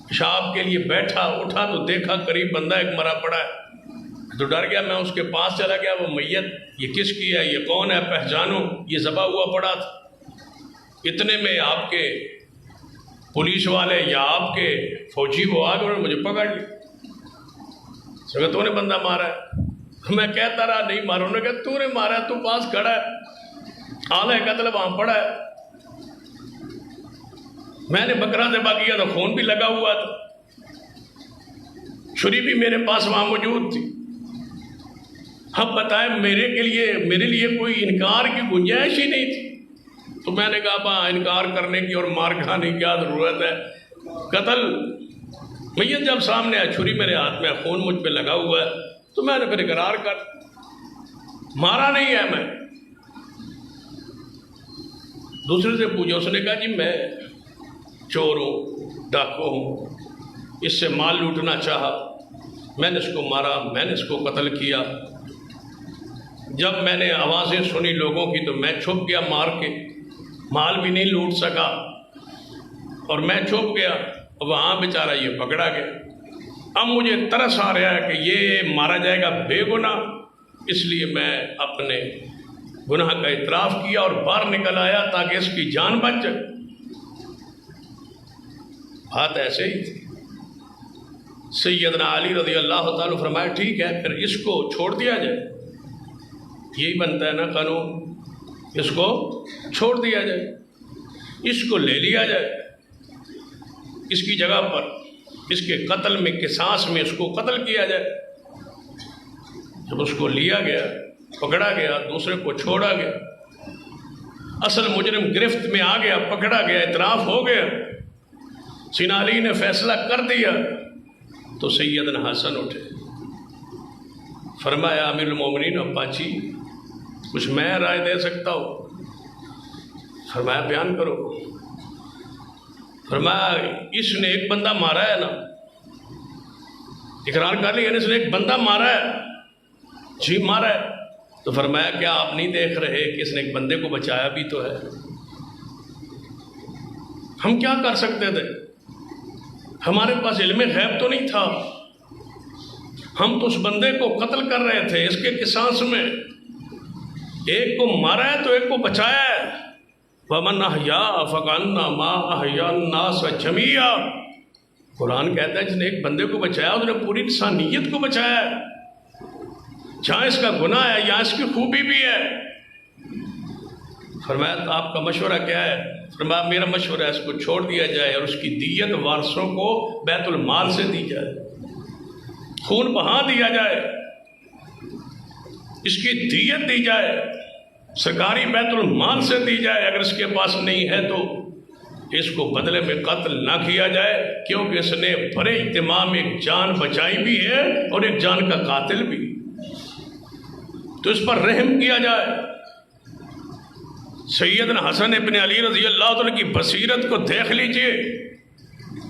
پیشاب کے لیے بیٹھا، اٹھا تو دیکھا قریب بندہ ایک مرا پڑا ہے، تو ڈر گیا، میں اس کے پاس چلا گیا، وہ میت یہ کس کی ہے، یہ کون ہے، پہچانو، یہ ذبح ہوا پڑا تھا۔ اتنے میں آپ کے پولیس والے یا آپ کے فوجی وہ آ گئے، انہوں نے مجھے پکڑ لی، سکتا تو نے بندہ مارا ہے، میں کہتا رہا نہیں مارا، انہوں نے کہا تو نے مارا ہے، تو پاس کھڑا ہے، آلہ قتل وہاں پڑا ہے، میں نے بکرا ذبح کیا تو خون بھی لگا ہوا تھا، چھری بھی میرے پاس وہاں موجود تھی، اب بتائیں میرے لیے کوئی انکار کی گنجائش ہی نہیں تھی۔ تو میں نے کہا انکار کرنے کی اور مار کھانے کی کیا ضرورت ہے، قتل میت جب سامنے آیا، چھری میرے ہاتھ میں، خون مجھ پہ لگا ہوا ہے، تو میں نے پھر اقرار کر، مارا نہیں ہے میں۔ دوسرے سے پوچھا، اس نے کہا جی میں چور ہوں، ڈاکو ہوں، اس سے مال لوٹنا چاہا، میں نے اس کو مارا، میں نے اس کو قتل کیا، جب میں نے آوازیں سنی لوگوں کی تو میں چھپ گیا مار کے، مال بھی نہیں لوٹ سکا اور میں چھپ گیا، وہاں بیچارہ یہ پکڑا گیا۔ اب مجھے ترس آ رہا ہے کہ یہ مارا جائے گا بے گناہ، اس لیے میں اپنے گناہ کا اعتراف کیا اور باہر نکل آیا تاکہ اس کی جان بچ جائے۔ بات ایسے ہی تھی۔ سیدنا علی رضی اللہ تعالیٰ فرمایا ٹھیک ہے پھر اس کو چھوڑ دیا جائے، یہی بنتا ہے نا قانون، اس کو چھوڑ دیا جائے، اس کو لے لیا جائے، اس کی جگہ پر اس کے قتل میں قصاص میں اس کو قتل کیا جائے۔ جب اس کو لیا گیا، پکڑا گیا، دوسرے کو چھوڑا گیا، اصل مجرم گرفت میں آ گیا، پکڑا گیا، اعتراف ہو گیا، سیدنا علی نے فیصلہ کر دیا، تو سیدنا حسن اٹھے، فرمایا امیر المومنین ابا جی کچھ میں رائے دے سکتا ہوں؟ فرمایا بیان کرو۔ فرمایا اس نے ایک بندہ مارا ہے نا، اقرار کر لیا اس نے ایک بندہ مارا ہے؟ جی مارا ہے۔ تو فرمایا کیا آپ نہیں دیکھ رہے کہ اس نے ایک بندے کو بچایا بھی تو ہے؟ ہم کیا کر سکتے تھے؟ ہمارے پاس علم غیب تو نہیں تھا، ہم تو اس بندے کو قتل کر رہے تھے، اس کے قصاص میں ایک کو مارا ہے تو ایک کو بچایا ہے۔ وَمَنْ أَحْيَاءَ فَكَأَنَّمَا أَحْيَا النَّاسَ جَمِيعًا، قرآن کہتا ہے جس نے ایک بندے کو بچایا اس نے پوری انسانیت کو بچایا ہے، جہاں اس کا گناہ ہے یہاں اس کی خوبی بھی ہے۔ فرمایا تو آپ کا مشورہ کیا ہے؟ فرمایا میرا مشورہ ہے اس کو چھوڑ دیا جائے اور اس کی دیت وارثوں کو بیت المال سے دی جائے، خون بہا دیا جائے، اس کی دیت دی جائے، سرکاری بیت المال سے دی جائے، اگر اس کے پاس نہیں ہے تو اس کو بدلے میں قتل نہ کیا جائے، کیونکہ اس نے بڑے اہتمام ایک جان بچائی بھی ہے اور ایک جان کا قاتل بھی، تو اس پر رحم کیا جائے۔ سیدنا حسن ابن علی رضی اللہ عنہ کی بصیرت کو دیکھ لیجئے،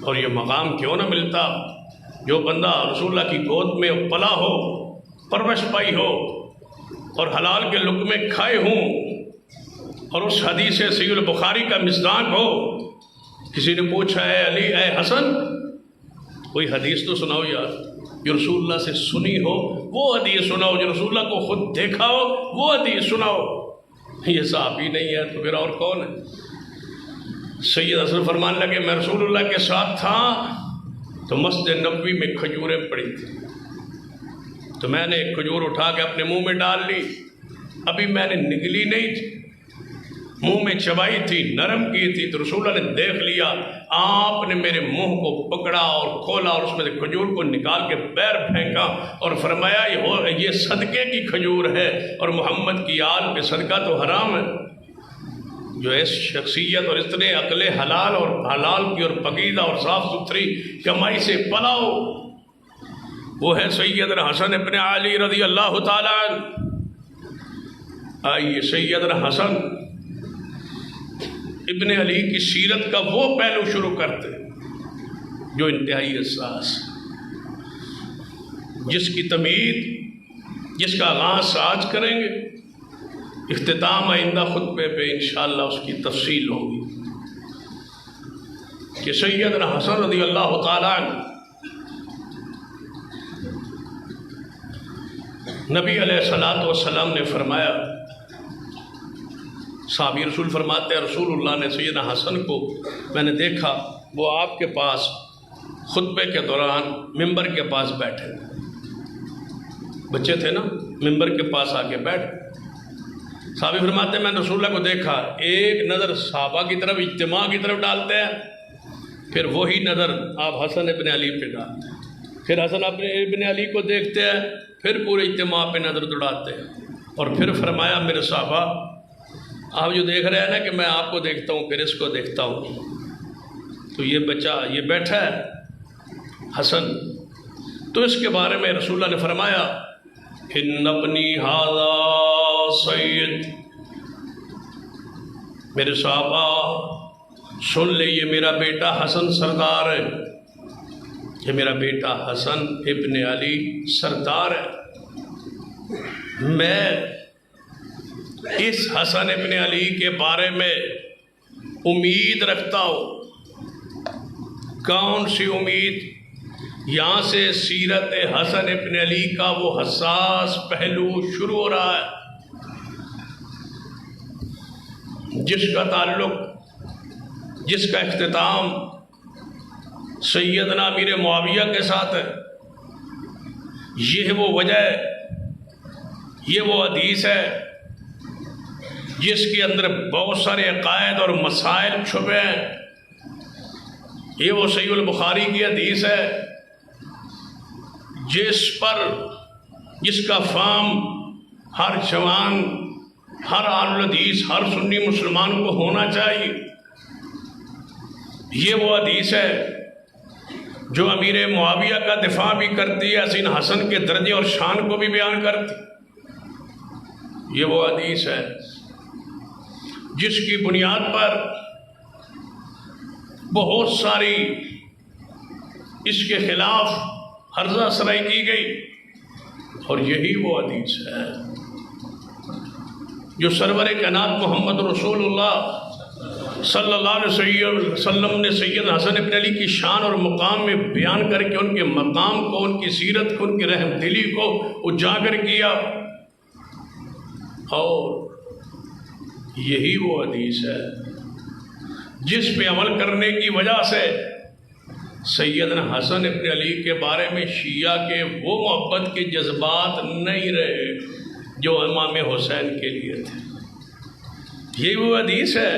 اور یہ مقام کیوں نہ ملتا جو بندہ رسول اللہ کی گود میں پلا ہو، پرورش پائی ہو اور حلال کے لقمے کھائے ہوں، اور اس حدیث صحیح البخاری کا مصداق ہو۔ کسی نے پوچھا ہے علی اے حسن کوئی حدیث تو سناؤ یار، جو رسول اللہ سے سنی ہو وہ حدیث سناؤ، جو رسول اللہ کو خود دیکھا ہو وہ حدیث سناؤ۔ یہ صحابی نہیں ہے تو پھر اور کون ہے؟ سید حسن فرمانے لگے میں رسول اللہ کے ساتھ تھا، تو مسجد نبوی میں کھجوریں پڑی تھیں، تو میں نے ایک کھجور اٹھا کے اپنے منہ میں ڈال لی، ابھی میں نے نگلی نہیں تھی، منہ میں چبائی تھی، نرم کی تھی، تو رسول اللہ نے دیکھ لیا، آپ نے میرے منہ کو پکڑا اور کھولا اور اس میں سے کھجور کو نکال کے پیر پھینکا اور فرمایا یہ صدقے کی کھجور ہے، اور محمد کی آل پہ صدقہ تو حرام ہے۔ جو اس شخصیت اور اتنے عقل حلال اور حلال کی اور پاکیزہ اور صاف ستھری کمائی سے پلا ہو، وہ ہے سیدنا حسن ابن علی رضی اللہ تعالیٰ عنہ۔ آئیے سیدنا حسن ابن علی کی سیرت کا وہ پہلو شروع کرتے جو انتہائی حساس، جس کی تمہید، جس کا آغاز آج کریں گے، اختتام آئندہ خطبے پہ انشاءاللہ اس کی تفصیل ہوگی کہ سیدنا حسن رضی اللہ تعالیٰ عنہ نبی علیہ الصلوۃ والسلام نے فرمایا، صحابی رسول فرماتے ہیں رسول اللہ نے سیدنا حسن کو میں نے دیکھا، وہ آپ کے پاس خطبے کے دوران ممبر کے پاس بیٹھے، بچے تھے نا، ممبر کے پاس آ کے بیٹھ، صحابی فرماتے ہیں میں نے رسول اللہ کو دیکھا، ایک نظر صحابہ کی طرف، اجتماع کی طرف ڈالتے ہیں، پھر وہی نظر آپ حسن ابن علی پہ ڈالتے ہیں، پھر حسن ابن علی کو دیکھتے ہیں، پھر پورے اجتماع پہ نظر دوڑاتے ہیں، اور پھر فرمایا میرے صحابہ آپ جو دیکھ رہے ہیں نا کہ میں آپ کو دیکھتا ہوں پھر اس کو دیکھتا ہوں، تو یہ بچہ یہ بیٹھا ہے حسن، تو اس کے بارے میں رسول اللہ نے فرمایا ان ابنی ھذا سید، میرے صحابہ سن لے یہ میرا بیٹا حسن سردار ہے، یہ میرا بیٹا حسن ابن علی سردار ہے۔ میں اس حسن ابن علی کے بارے میں امید رکھتا ہوں۔ کون سی امید؟ یہاں سے سیرت حسن ابن علی کا وہ حساس پہلو شروع ہو رہا ہے جس کا تعلق، جس کا اختتام سیدنا امیر معاویہ کے ساتھ ہے۔ یہ وہ وجہ ہے، یہ وہ حدیث ہے جس کے اندر بہت سارے عقائد اور مسائل چھپے ہیں۔ یہ وہ صحیح البخاری کی حدیث ہے جس کا فہم ہر جوان، ہر اہل حدیث، ہر سنی مسلمان کو ہونا چاہیے۔ یہ وہ حدیث ہے جو امیر معاویہ کا دفاع بھی کرتی ہے، حسین حسن کے درجے اور شان کو بھی بیان کرتی۔ یہ وہ حدیث ہے جس کی بنیاد پر بہت ساری اس کے خلاف ہرزہ سرائی کی گئی، اور یہی وہ حدیث ہے جو سرور کائنات محمد رسول اللہ صلی اللہ علیہ وسلم نے سید حسن ابن علی کی شان اور مقام میں بیان کر کے ان کے مقام کو، ان کی سیرت کو، ان کی رحم دلی کو اجاگر کیا، اور یہی وہ حدیث ہے جس پہ عمل کرنے کی وجہ سے سیدنا حسن ابن علی کے بارے میں شیعہ کے وہ محبت کے جذبات نہیں رہے جو امام حسین کے لیے تھے۔ یہی وہ حدیث ہے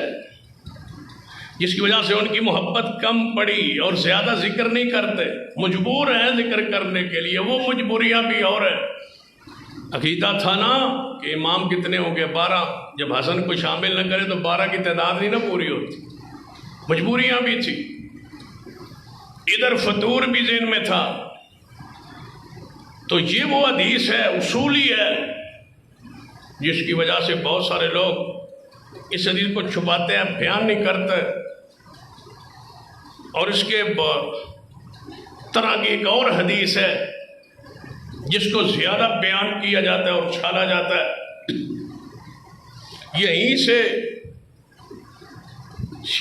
جس کی وجہ سے ان کی محبت کم پڑی اور زیادہ ذکر نہیں کرتے، مجبور ہیں ذکر کرنے کے لیے، وہ مجبوریاں بھی اور ہیں۔ عقیدہ تھا نا کہ امام کتنے ہوں گے؟ 12، جب حسن کو شامل نہ کرے تو 12 کی تعداد نہیں نہ پوری ہوتی، مجبوریاں بھی تھی، ادھر فطور بھی ذہن میں تھا۔ تو یہ وہ حدیث ہے، اصولی ہے، جس کی وجہ سے بہت سارے لوگ اس حدیث کو چھپاتے ہیں، بیان نہیں کرتے، اور اس کے طرح کی ایک اور حدیث ہے جس کو زیادہ بیان کیا جاتا ہے اور چھالا جاتا ہے۔ یہیں سے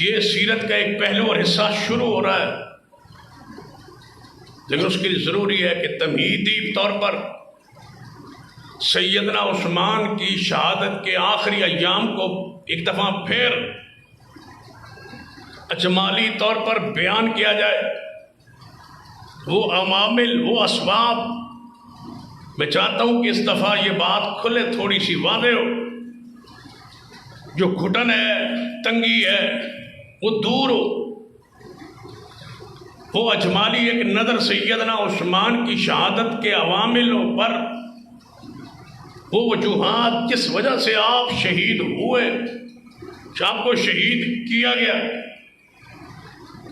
یہ سیرت کا ایک پہلو اور حصہ شروع ہو رہا ہے، لیکن اس کے لیے ضروری ہے کہ تمہیدی طور پر سیدنا عثمان کی شہادت کے آخری ایام کو ایک دفعہ پھر اجمالی طور پر بیان کیا جائے، وہ عوامل، وہ اسباب، میں چاہتا ہوں کہ اس دفعہ یہ بات کھلے، تھوڑی سی واضح ہو. جو گھٹن ہے، تنگی ہے، وہ دور ہو. وہ اجمالی ایک نظر سیدنا عثمان کی شہادت کے عواملوں پر، وہ وجوہات جس وجہ سے آپ شہید ہوئے، آپ کو شہید کیا گیا،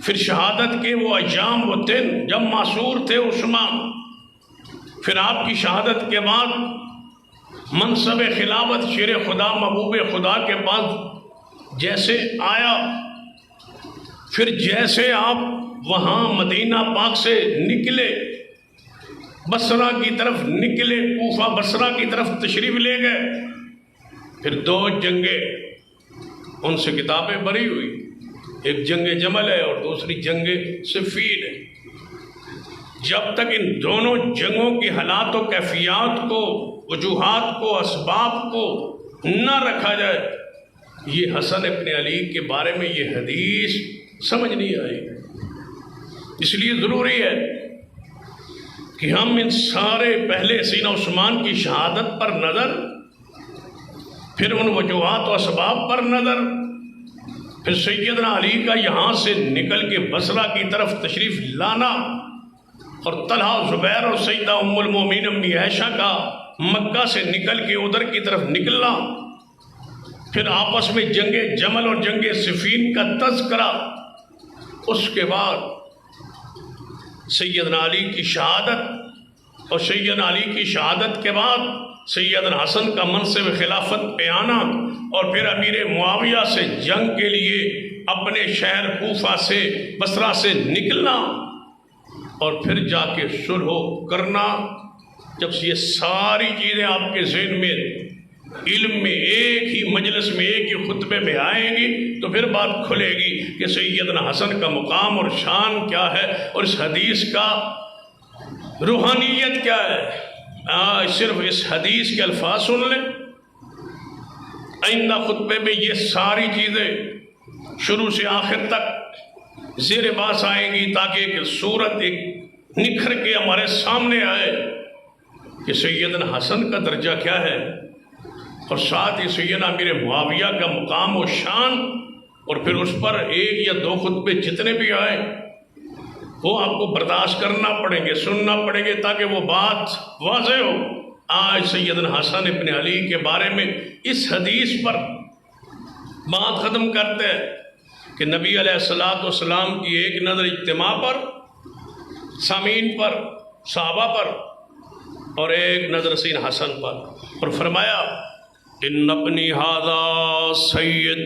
پھر شہادت کے وہ ایام، وہ دن جب معصور تھے عثمان، پھر آپ کی شہادت کے بعد منصب خلافت شیر خدا محبوب خدا کے پاس جیسے آیا، پھر جیسے آپ وہاں مدینہ پاک سے نکلے، بصرہ کی طرف نکلے، کوفہ بصرہ کی طرف تشریف لے گئے، پھر 2 جنگیں ان سے کتابیں بھری ہوئی، ایک جنگ جمل ہے اور دوسری جنگ صفین ہے. جب تک ان دونوں جنگوں کی حالات و کیفیات کو، وجوہات کو، اسباب کو نہ رکھا جائے، یہ حسن ابن علی کے بارے میں یہ حدیث سمجھ نہیں آئی. اس لیے ضروری ہے کہ ہم ان سارے پہلے سیدنا عثمان کی شہادت پر نظر، پھر ان وجوہات و اسباب پر نظر، پھر سیدنا علی کا یہاں سے نکل کے بصرہ کی طرف تشریف لانا، اور طلحہ، زبیر اور سیدہ ام المومنین امی عائشہ کا مکہ سے نکل کے ادھر کی طرف نکلنا، پھر آپس میں جنگ جمل اور جنگ صفین کا تذکرہ، اس کے بعد سیدنا علی کی شہادت، اور سیدنا علی کی شہادت کے بعد سیدنا حسن کا منصب خلافت پہ آنا، اور پھر امیر معاویہ سے جنگ کے لیے اپنے شہر کوفہ سے، بصرہ سے نکلنا، اور پھر جا کے صلح کرنا. جب یہ ساری چیزیں آپ کے ذہن میں، علم میں، ایک ہی مجلس میں، ایک ہی خطبے میں آئیں گی، تو پھر بات کھلے گی کہ سیدنا حسن کا مقام اور شان کیا ہے، اور اس حدیث کا روحانیت کیا ہے. صرف اس حدیث کے الفاظ سن لیں، آئندہ خطبے میں یہ ساری چیزیں شروع سے آخر تک زیر باس آئیں گی، تاکہ ایک صورت ایک نکھر کے ہمارے سامنے آئے کہ سیدنا حسن کا درجہ کیا ہے، اور ساتھ ہی سیدنا امیر معاویہ کا مقام و شان، اور پھر اس پر 1 یا 2 خطبے جتنے بھی آئے وہ آپ کو برداشت کرنا پڑیں گے، سننا پڑیں گے، تاکہ وہ بات واضح ہو. آج سیدنا حسن ابن علی کے بارے میں اس حدیث پر بات ختم کرتے ہیں کہ نبی علیہ السلام کی ایک نظر اجتماع پر، سامعین پر، صحابہ پر، اور ایک نظر سیدنا حسن پر، اور فرمایا ان ابنی ھذا سید،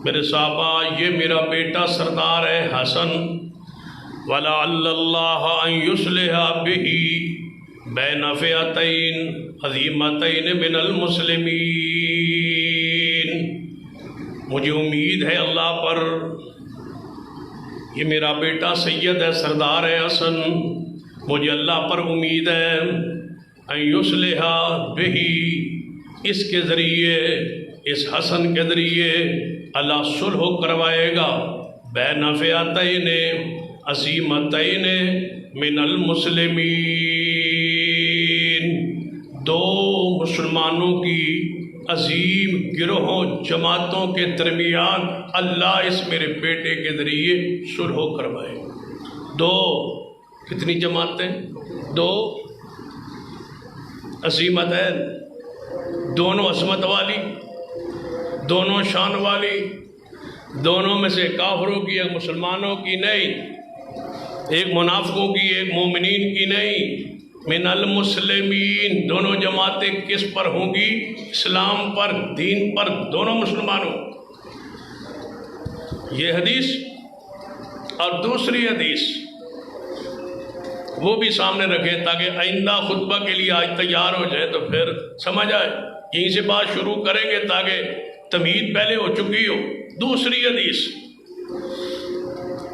میرے صحابہ یہ میرا بیٹا سردار ہے حسن، وَلَعَلَّ اللَّهَ أَن يُصْلِحَ بِهِ بَيْنَ فِئَتَيْنِ عَظِیمَتَيْنِ مِنَ الْمُسْلِمِينَ. مجھے امید ہے اللہ پر، یہ میرا بیٹا سید ہے، سردار ہے حسن، مجھے اللہ پر امید ہے ان یصلح بہ، اس کے ذریعے، اس حسن کے ذریعے اللہ صلح کروائے گا بین فئتین عظیمتین من المسلمین، 2 مسلمانوں کی عظیم گروہوں، جماعتوں کے درمیان اللہ اس میرے بیٹے کے ذریعے صلح کروائے. 2 کتنی جماعتیں؟ 2 عظیمتین، دونوں عظمت والی، دونوں شان والی، دونوں میں سے کافروں کی، ایک مسلمانوں کی نہیں، ایک منافقوں کی، ایک مومنین کی نہیں، من المسلمین. دونوں جماعتیں کس پر ہوں گی؟ اسلام پر، دین پر، دونوں مسلمانوں. یہ حدیث اور دوسری حدیث وہ بھی سامنے رکھیں، تاکہ آئندہ خطبہ کے لیے آج تیار ہو جائے تو پھر سمجھ آئے. یہیں سے بات شروع کریں گے تاکہ تمہید پہلے ہو چکی ہو. دوسری حدیث،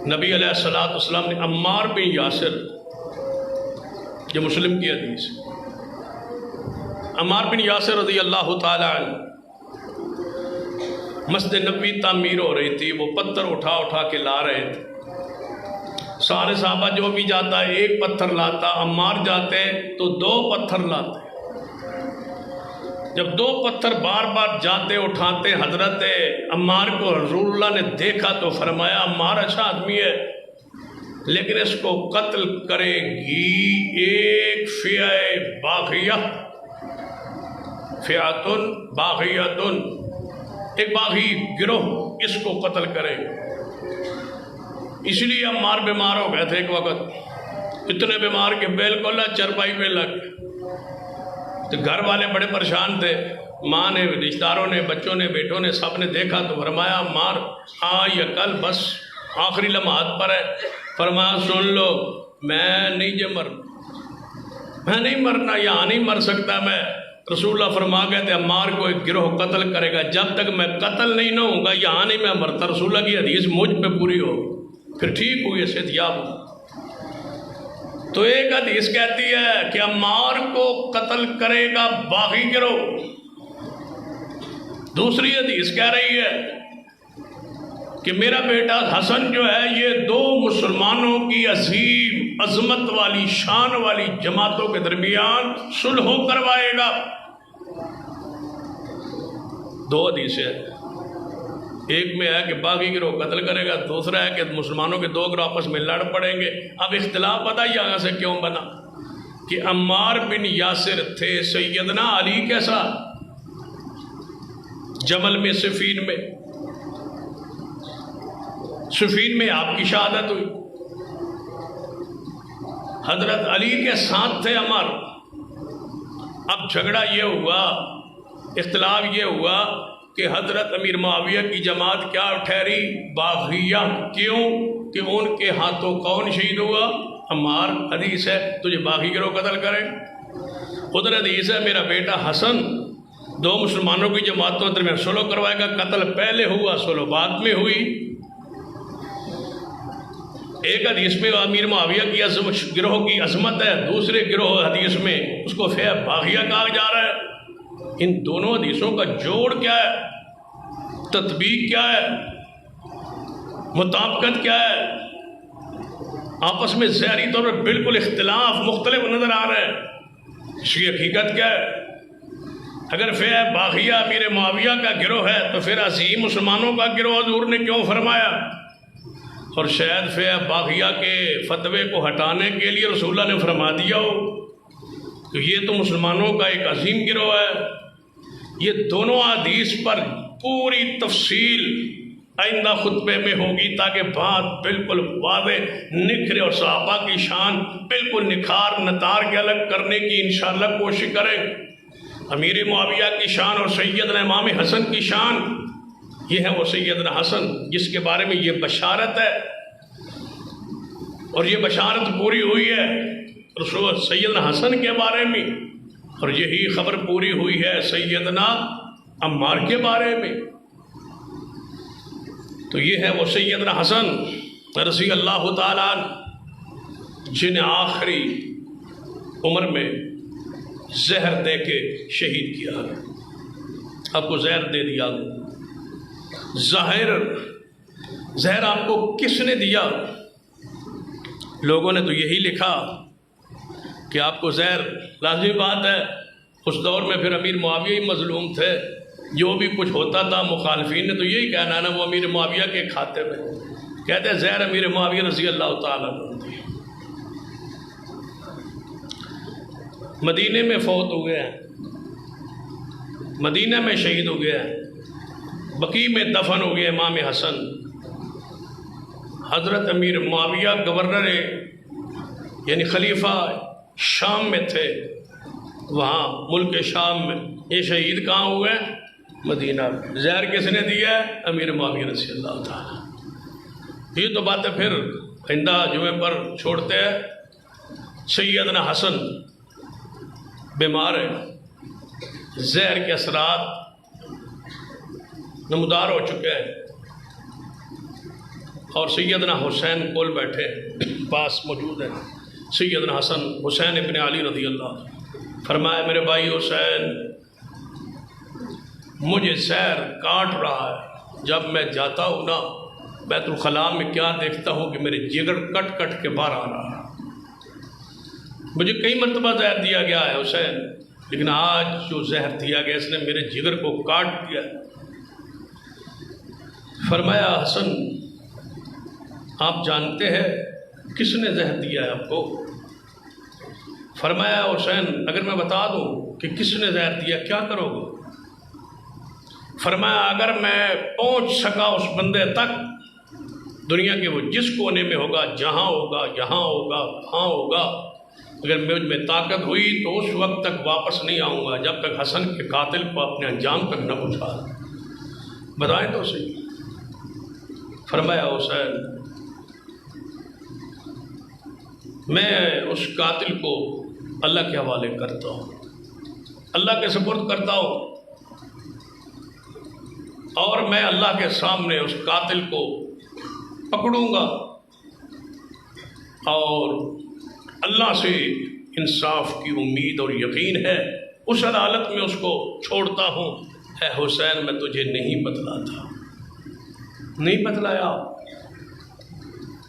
نبی علیہ السلام نے عمار بن یاسر، یہ مسلم کی حدیث، عمار بن یاسر رضی اللہ تعالی عنہ، مسجد نبوی تعمیر ہو رہی تھی، وہ پتھر اٹھا اٹھا کے لا رہے تھے. سارے صحابہ جو بھی جاتا ہے ایک پتھر لاتا، عمار جاتے تو 2 پتھر لاتے۔ جب 2 پتھر بار بار جاتے اٹھاتے حضرت عمار کو رسول اللہ نے دیکھا تو فرمایا عمار اچھا آدمی ہے لیکن اس کو قتل کرے گی ایک فئہ باغیہ، فئاتن باغیتن، ایک باغی گروہ اس کو قتل کرے۔ اس لیے عمار بیمار ہو گئے تھے ایک وقت، اتنے بیمار کہ بالکل چرپائی پہ لگ گئے۔ تو گھر والے بڑے پریشان تھے، ماں نے، رشتہ داروں نے، بچوں نے، بیٹوں نے، سب نے دیکھا تو فرمایا عمار آج یا کل بس آخری لمحات پر ہے۔ فرمایا سن لو، میں نہیں مرنا، یہاں نہیں مر سکتا میں۔ رسول اللہ فرما گئے تھے عمار کو ایک گروہ قتل کرے گا، جب تک میں قتل نہیں نہ ہوں گا یہاں نہیں میں مرتا۔ رسول اللہ کی حدیث مجھ پہ پوری ہو، پھر ٹھیک ہوئی، صحتیاب ہو۔ تو ایک حدیث کہتی ہے کہ عمار کو قتل کرے گا باغی گروہ، دوسری حدیث کہہ رہی ہے کہ میرا بیٹا حسن جو ہے یہ 2 مسلمانوں کی عظیم عظمت والی شان والی جماعتوں کے درمیان صلح کروائے گا۔ 2 حدیثیں ہیں، ایک میں ہے کہ باغی گروہ قتل کرے گا، دوسرا ہے کہ مسلمانوں کے 2 گروہ آپس میں لڑ پڑیں گے۔ اب اختلاف پتہ یہاں سے کیوں بنا کہ عمار بن یاسر تھے سیدنا علی کے ساتھ جمل میں، صفین میں آپ کی شہادت ہوئی، حضرت علی کے ساتھ تھے عمار۔ اب جھگڑا یہ ہوا، اختلاف یہ ہوا کہ حضرت امیر معاویہ کی جماعت کیا ٹھہری؟ باغیہ۔ کیوں؟ کہ ان کے ہاتھوں کون شہید ہوا؟ عمار۔ حدیث ہے تجھے باغی گروہ قتل کرے۔ خود حدیث ہے میرا بیٹا حسن 2 مسلمانوں کی جماعتوں درمیان صلح کروائے گا، قتل پہلے ہوا، صلح بعد میں ہوئی۔ ایک حدیث میں امیر معاویہ کی گروہ کی عظمت ہے، دوسرے گروہ حدیث میں اس کو فئہ باغیہ کہا جا رہا ہے۔ ان دونوں حدیثوں کا جوڑ کیا ہے؟ تطبیق کیا ہے؟ مطابقت کیا ہے؟ آپس میں ظاہری طور پر بالکل اختلاف مختلف نظر آ رہے ہیں، اس کی حقیقت کیا ہے؟ اگر فئہ باغیہ امیر معاویہ کا گروہ ہے تو پھر عظیم مسلمانوں کا گروہ حضور نے کیوں فرمایا؟ اور شاید فئہ باغیہ کے فتوے کو ہٹانے کے لیے رسول اللہ نے فرما دیا ہو کہ یہ تو مسلمانوں کا ایک عظیم گروہ ہے۔ یہ دونوں حدیث پر پوری تفصیل آئندہ خطبے میں ہوگی تاکہ بات بالکل واضح نکھرے اور صحابہ کی شان بالکل نکھار نتار کے الگ کرنے کی انشاءاللہ کوشش کریں۔ امیر معاویہ کی شان اور سیدنا امام حسن کی شان، یہ ہے وہ سیدنا حسن جس کے بارے میں یہ بشارت ہے، اور یہ بشارت پوری ہوئی ہے رسول سیدنا حسن کے بارے میں، اور یہی خبر پوری ہوئی ہے سیدنا عمار کے بارے میں۔ تو یہ ہے وہ سیدنا حسن رضی اللہ تعالیٰ جنہیں آخری عمر میں زہر دے کے شہید کیا، آپ کو زہر دے دیا۔ زہر آپ کو کس نے دیا؟ لوگوں نے تو یہی لکھا کہ آپ کو زہر، لازمی بات ہے اس دور میں پھر امیر معاویہ ہی مظلوم تھے، جو بھی کچھ ہوتا تھا مخالفین نے تو یہی کہنا ہے نا وہ امیر معاویہ کے کھاتے میں، کہتے ہیں زہر امیر معاویہ رضی اللہ تعالیٰ عنہ مدینے میں فوت ہو گئے ہیں، مدینہ میں شہید ہو گئے ہیں، بقیع میں دفن ہو گئے امام حسن۔ حضرت امیر معاویہ گورنر یعنی خلیفہ شام میں تھے، وہاں ملک شام میں، یہ شہید کہاں ہوئے؟ مدینہ میں۔ زہر کس نے دیا ہے؟ امیر معاویہ رضی اللہ تعالیٰ۔ یہ تو باتیں پھر آئندہ جمعے پر چھوڑتے ہیں۔ سیدنا حسن بیمار ہے، زہر کے اثرات نمودار ہو چکے ہیں، اور سیدنا حسین کول بیٹھے پاس موجود ہیں، سیدنا حسن حسین ابن علی رضی اللہ، فرمایا میرے بھائی حسین مجھے زہر کاٹ رہا ہے، جب میں جاتا ہوں نا بیت الخلاء میں کیا دیکھتا ہوں کہ میرے جگر کٹ کٹ کے باہر آ رہا ہے۔ مجھے کئی مرتبہ زہر دیا گیا ہے حسین، لیکن آج جو زہر دیا گیا اس نے میرے جگر کو کاٹ دیا۔ فرمایا حسن آپ جانتے ہیں کس نے زہر دیا ہے آپ کو؟ فرمایا حسین اگر میں بتا دوں کہ کس نے زہر دیا کیا کرو گے؟ فرمایا اگر میں پہنچ سکا اس بندے تک، دنیا کے وہ جس کونے میں ہوگا، جہاں ہوگا، یہاں ہوگا، کہاں ہوگا، اگر مجھ میں طاقت ہوئی تو اس وقت تک واپس نہیں آؤں گا جب تک حسن کے قاتل کو اپنے انجام تک نہ پہنچا۔ بتائیں تو صحیح۔ فرمایا حسین میں اس قاتل کو اللہ کے حوالے کرتا ہوں، اللہ کے سپرد کرتا ہوں، اور میں اللہ کے سامنے اس قاتل کو پکڑوں گا اور اللہ سے انصاف کی امید اور یقین ہے، اس عدالت میں اس کو چھوڑتا ہوں۔ اے حسین میں تجھے نہیں بتلاتا، نہیں بتلایا،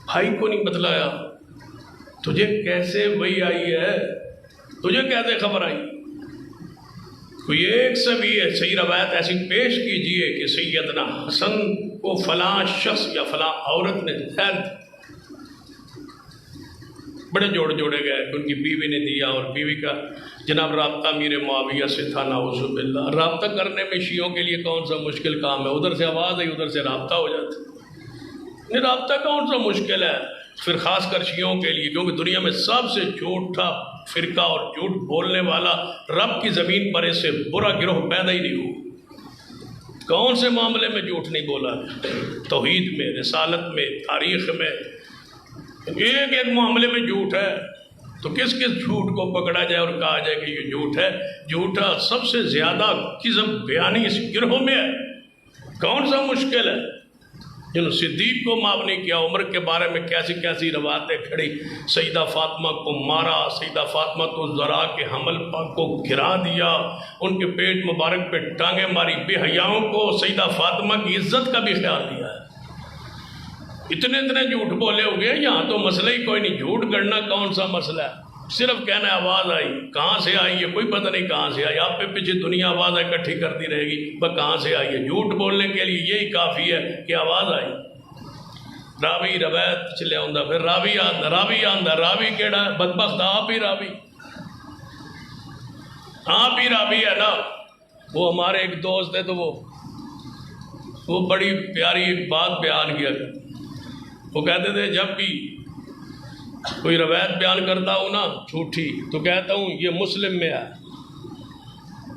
بھائی کو نہیں بتلایا، تجھے کیسے وحی آئی ہے، تجھے کیسے خبر آئی؟ کوئی ایک سے بھی ہے صحیح روایت ایسی پیش کیجئے کہ سیدنا حسن کو فلاں شخص یا فلاں عورت نے خیر بڑے جوڑے گئے کہ ان کی بیوی نے دیا، اور بیوی کا جناب رابطہ امیر معاویہ سے تھا، نعوذ باللہ۔ رابطہ کرنے میں شیعوں کے لیے کون سا مشکل کام ہے، ادھر سے آواز آئی ادھر سے رابطہ ہو جاتا ہے۔ رابطہ کون سا مشکل ہے، پھر خاص کر شیعوں کے لیے، کیونکہ دنیا میں سب سے جھوٹا فرقہ اور جھوٹ بولنے والا رب کی زمین پر اس سے برا گروہ پیدا ہی نہیں ہو۔ کون سے معاملے میں جھوٹ نہیں بولا؟ توحید میں، رسالت میں، تاریخ میں، ایک ایک معاملے میں جھوٹ ہے۔ تو کس جھوٹ کو پکڑا جائے اور کہا جائے کہ یہ جھوٹ ہے؟ جھوٹا سب سے زیادہ کذب بیانی اس گروہ میں ہے۔ کون سا مشکل ہے؟ جنہوں صدیق کو معاف نہیں کیا، عمر کے بارے میں کیسی کیسی روایتیں کھڑی، سیدہ فاطمہ کو مارا، سیدہ فاطمہ کو ذرا کے حمل کو گرا دیا، ان کے پیٹ مبارک پہ ٹانگیں ماری، بے حیاؤں کو سیدہ فاطمہ کی عزت کا بھی خیال دیا ہے۔ اتنے جھوٹ بولے ہو گئے، یہاں تو مسئلہ ہی کوئی نہیں، جھوٹ گڑنا کون سا مسئلہ ہے؟ صرف کہنا ہے آواز آئی، کہاں سے آئی ہے کوئی پتہ نہیں، کہاں سے آئی، آپ پہ پیچھے دنیا آوازیں اکٹھی کرتی رہے گی، بس کہاں سے آئی ہے؟ جھوٹ بولنے کے لیے یہی کافی ہے کہ آواز آئی۔ راوی روایت چلے آندا، پھر راوی آندا، راوی کیڑا ہے؟ بدبخت آپ ہی راوی ہے نا۔ وہ ہمارے ایک دوست ہے تو وہ بڑی پیاری ایک بات بیان کیا، وہ کہتے تھے جب بھی کوئی روایت بیان کرتا ہوں نا جھوٹی تو کہتا ہوں یہ مسلم میں ہے،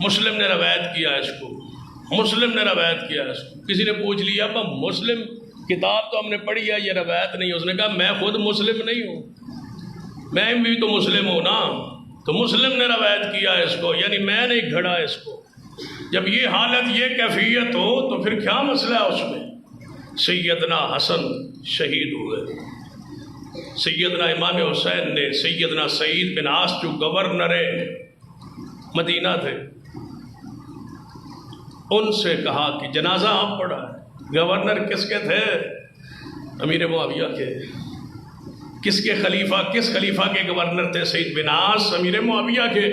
مسلم نے روایت کیا ہے اس کو، مسلم نے روایت کیا ہے اس کو۔ کسی نے پوچھ لیا اب مسلم کتاب تو ہم نے پڑھی ہے، یہ روایت نہیں ہے۔ اس نے کہا میں خود مسلم نہیں ہوں، میں بھی تو مسلم ہوں نا، تو مسلم نے روایت کیا ہے اس کو، یعنی میں نہیں گھڑا اس کو۔ جب یہ حالت، یہ کیفیت ہو تو پھر کیا مسئلہ ہے اس میں؟ سیدنا حسن شہید ہوئے، سیدنا امام حسین نے سیدنا سعید بن عاص جو گورنر مدینہ تھے ان سے کہا کہ جنازہ آپ پڑھا ہے۔ گورنر کس کے تھے؟ امیر معاویہ کے۔ کس کے خلیفہ، کس خلیفہ کے گورنر تھے؟ سعید بن عاص امیر معاویہ کے۔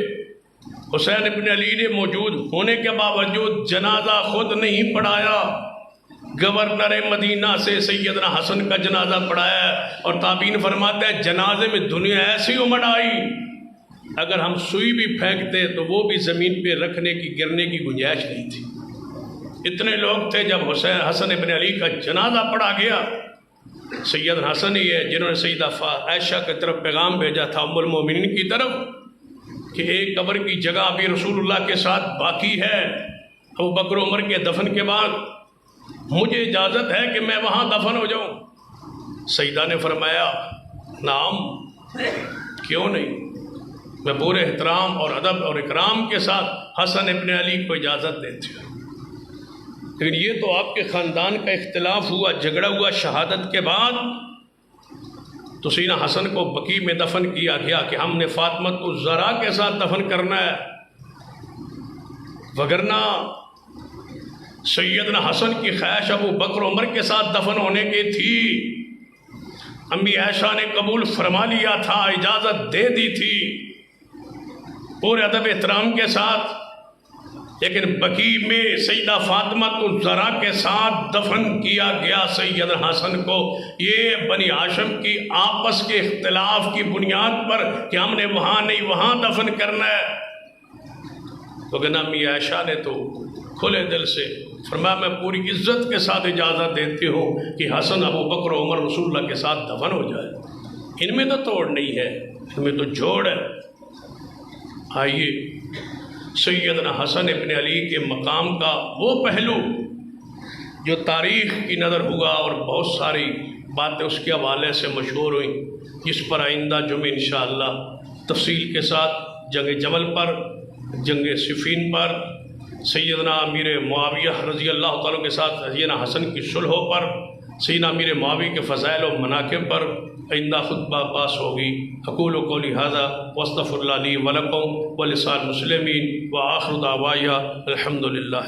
حسین ابن علی نے موجود ہونے کے باوجود جنازہ خود نہیں پڑھایا، گورنر مدینہ سے سیدنا حسن کا جنازہ پڑھایا ہے، اور تابعین فرماتے ہیں جنازے میں دنیا ایسی امڑ آئی اگر ہم سوئی بھی پھینکتے تو وہ بھی زمین پہ رکھنے کی، گرنے کی گنجائش نہیں تھی۔ اتنے لوگ تھے۔ جب حسن ابن علی کا جنازہ پڑھا گیا، سیدنا حسن ہی ہے جنہوں نے سیدہ عائشہ کی طرف پیغام بھیجا تھا، ام المومنین کی طرف، کہ ایک قبر کی جگہ ابھی رسول اللہ کے ساتھ باقی ہے، ابو بکر عمر کے دفن کے بعد مجھے اجازت ہے کہ میں وہاں دفن ہو جاؤں۔ سیدہ نے فرمایا نعم، کیوں نہیں، میں پورے احترام اور ادب اور اکرام کے ساتھ حسن ابن علی کو اجازت دیتی ہوں۔ لیکن یہ تو آپ کے خاندان کا اختلاف ہوا، جھگڑا ہوا شہادت کے بعد، تو سیدنا حسن کو بقیع میں دفن کیا گیا کہ ہم نے فاطمہ کو زہرا کے ساتھ دفن کرنا ہے، وگرنہ سیدنا حسن کی خواہش ابو بکر عمر کے ساتھ دفن ہونے کی تھی، امی عائشہ نے قبول فرما لیا تھا، اجازت دے دی تھی پورے ادب احترام کے ساتھ، لیکن بقیع میں سیدہ فاطمہ الزہرا کے ساتھ دفن کیا گیا سیدنا حسن کو۔ یہ بنی ہاشم کی آپس کے اختلاف کی بنیاد پر کہ ہم نے وہاں نہیں وہاں دفن کرنا ہے، تو کہ امی عائشہ نے تو کھلے دل سے فرمایا میں پوری عزت کے ساتھ اجازت دیتی ہوں کہ حسن ابو بکر عمر رسول اللہ کے ساتھ دفن ہو جائے، ان میں تو توڑ نہیں ہے، ان میں تو جوڑ ہے۔ آئیے سیدنا حسن ابن علی کے مقام کا وہ پہلو جو تاریخ کی نظر ہوا اور بہت ساری باتیں اس کے حوالے سے مشہور ہوئیں، جس پر آئندہ جمعہ انشاءاللہ تفصیل کے ساتھ جنگ جمل پر، جنگ صفین پر، سیدنا امیر معاویہ رضی اللہ تعالیٰ کے ساتھ سیدنا حسن کی صلح پر، سیدنا امیر معاویہ کے فضائل و مناقب پر آئندہ خطبہ پاس ہوگی۔ اقول قولی ھذا واستغفر اللہ لی ولکم ولسائر المسلمین وآخر دعوایا الحمدللہ۔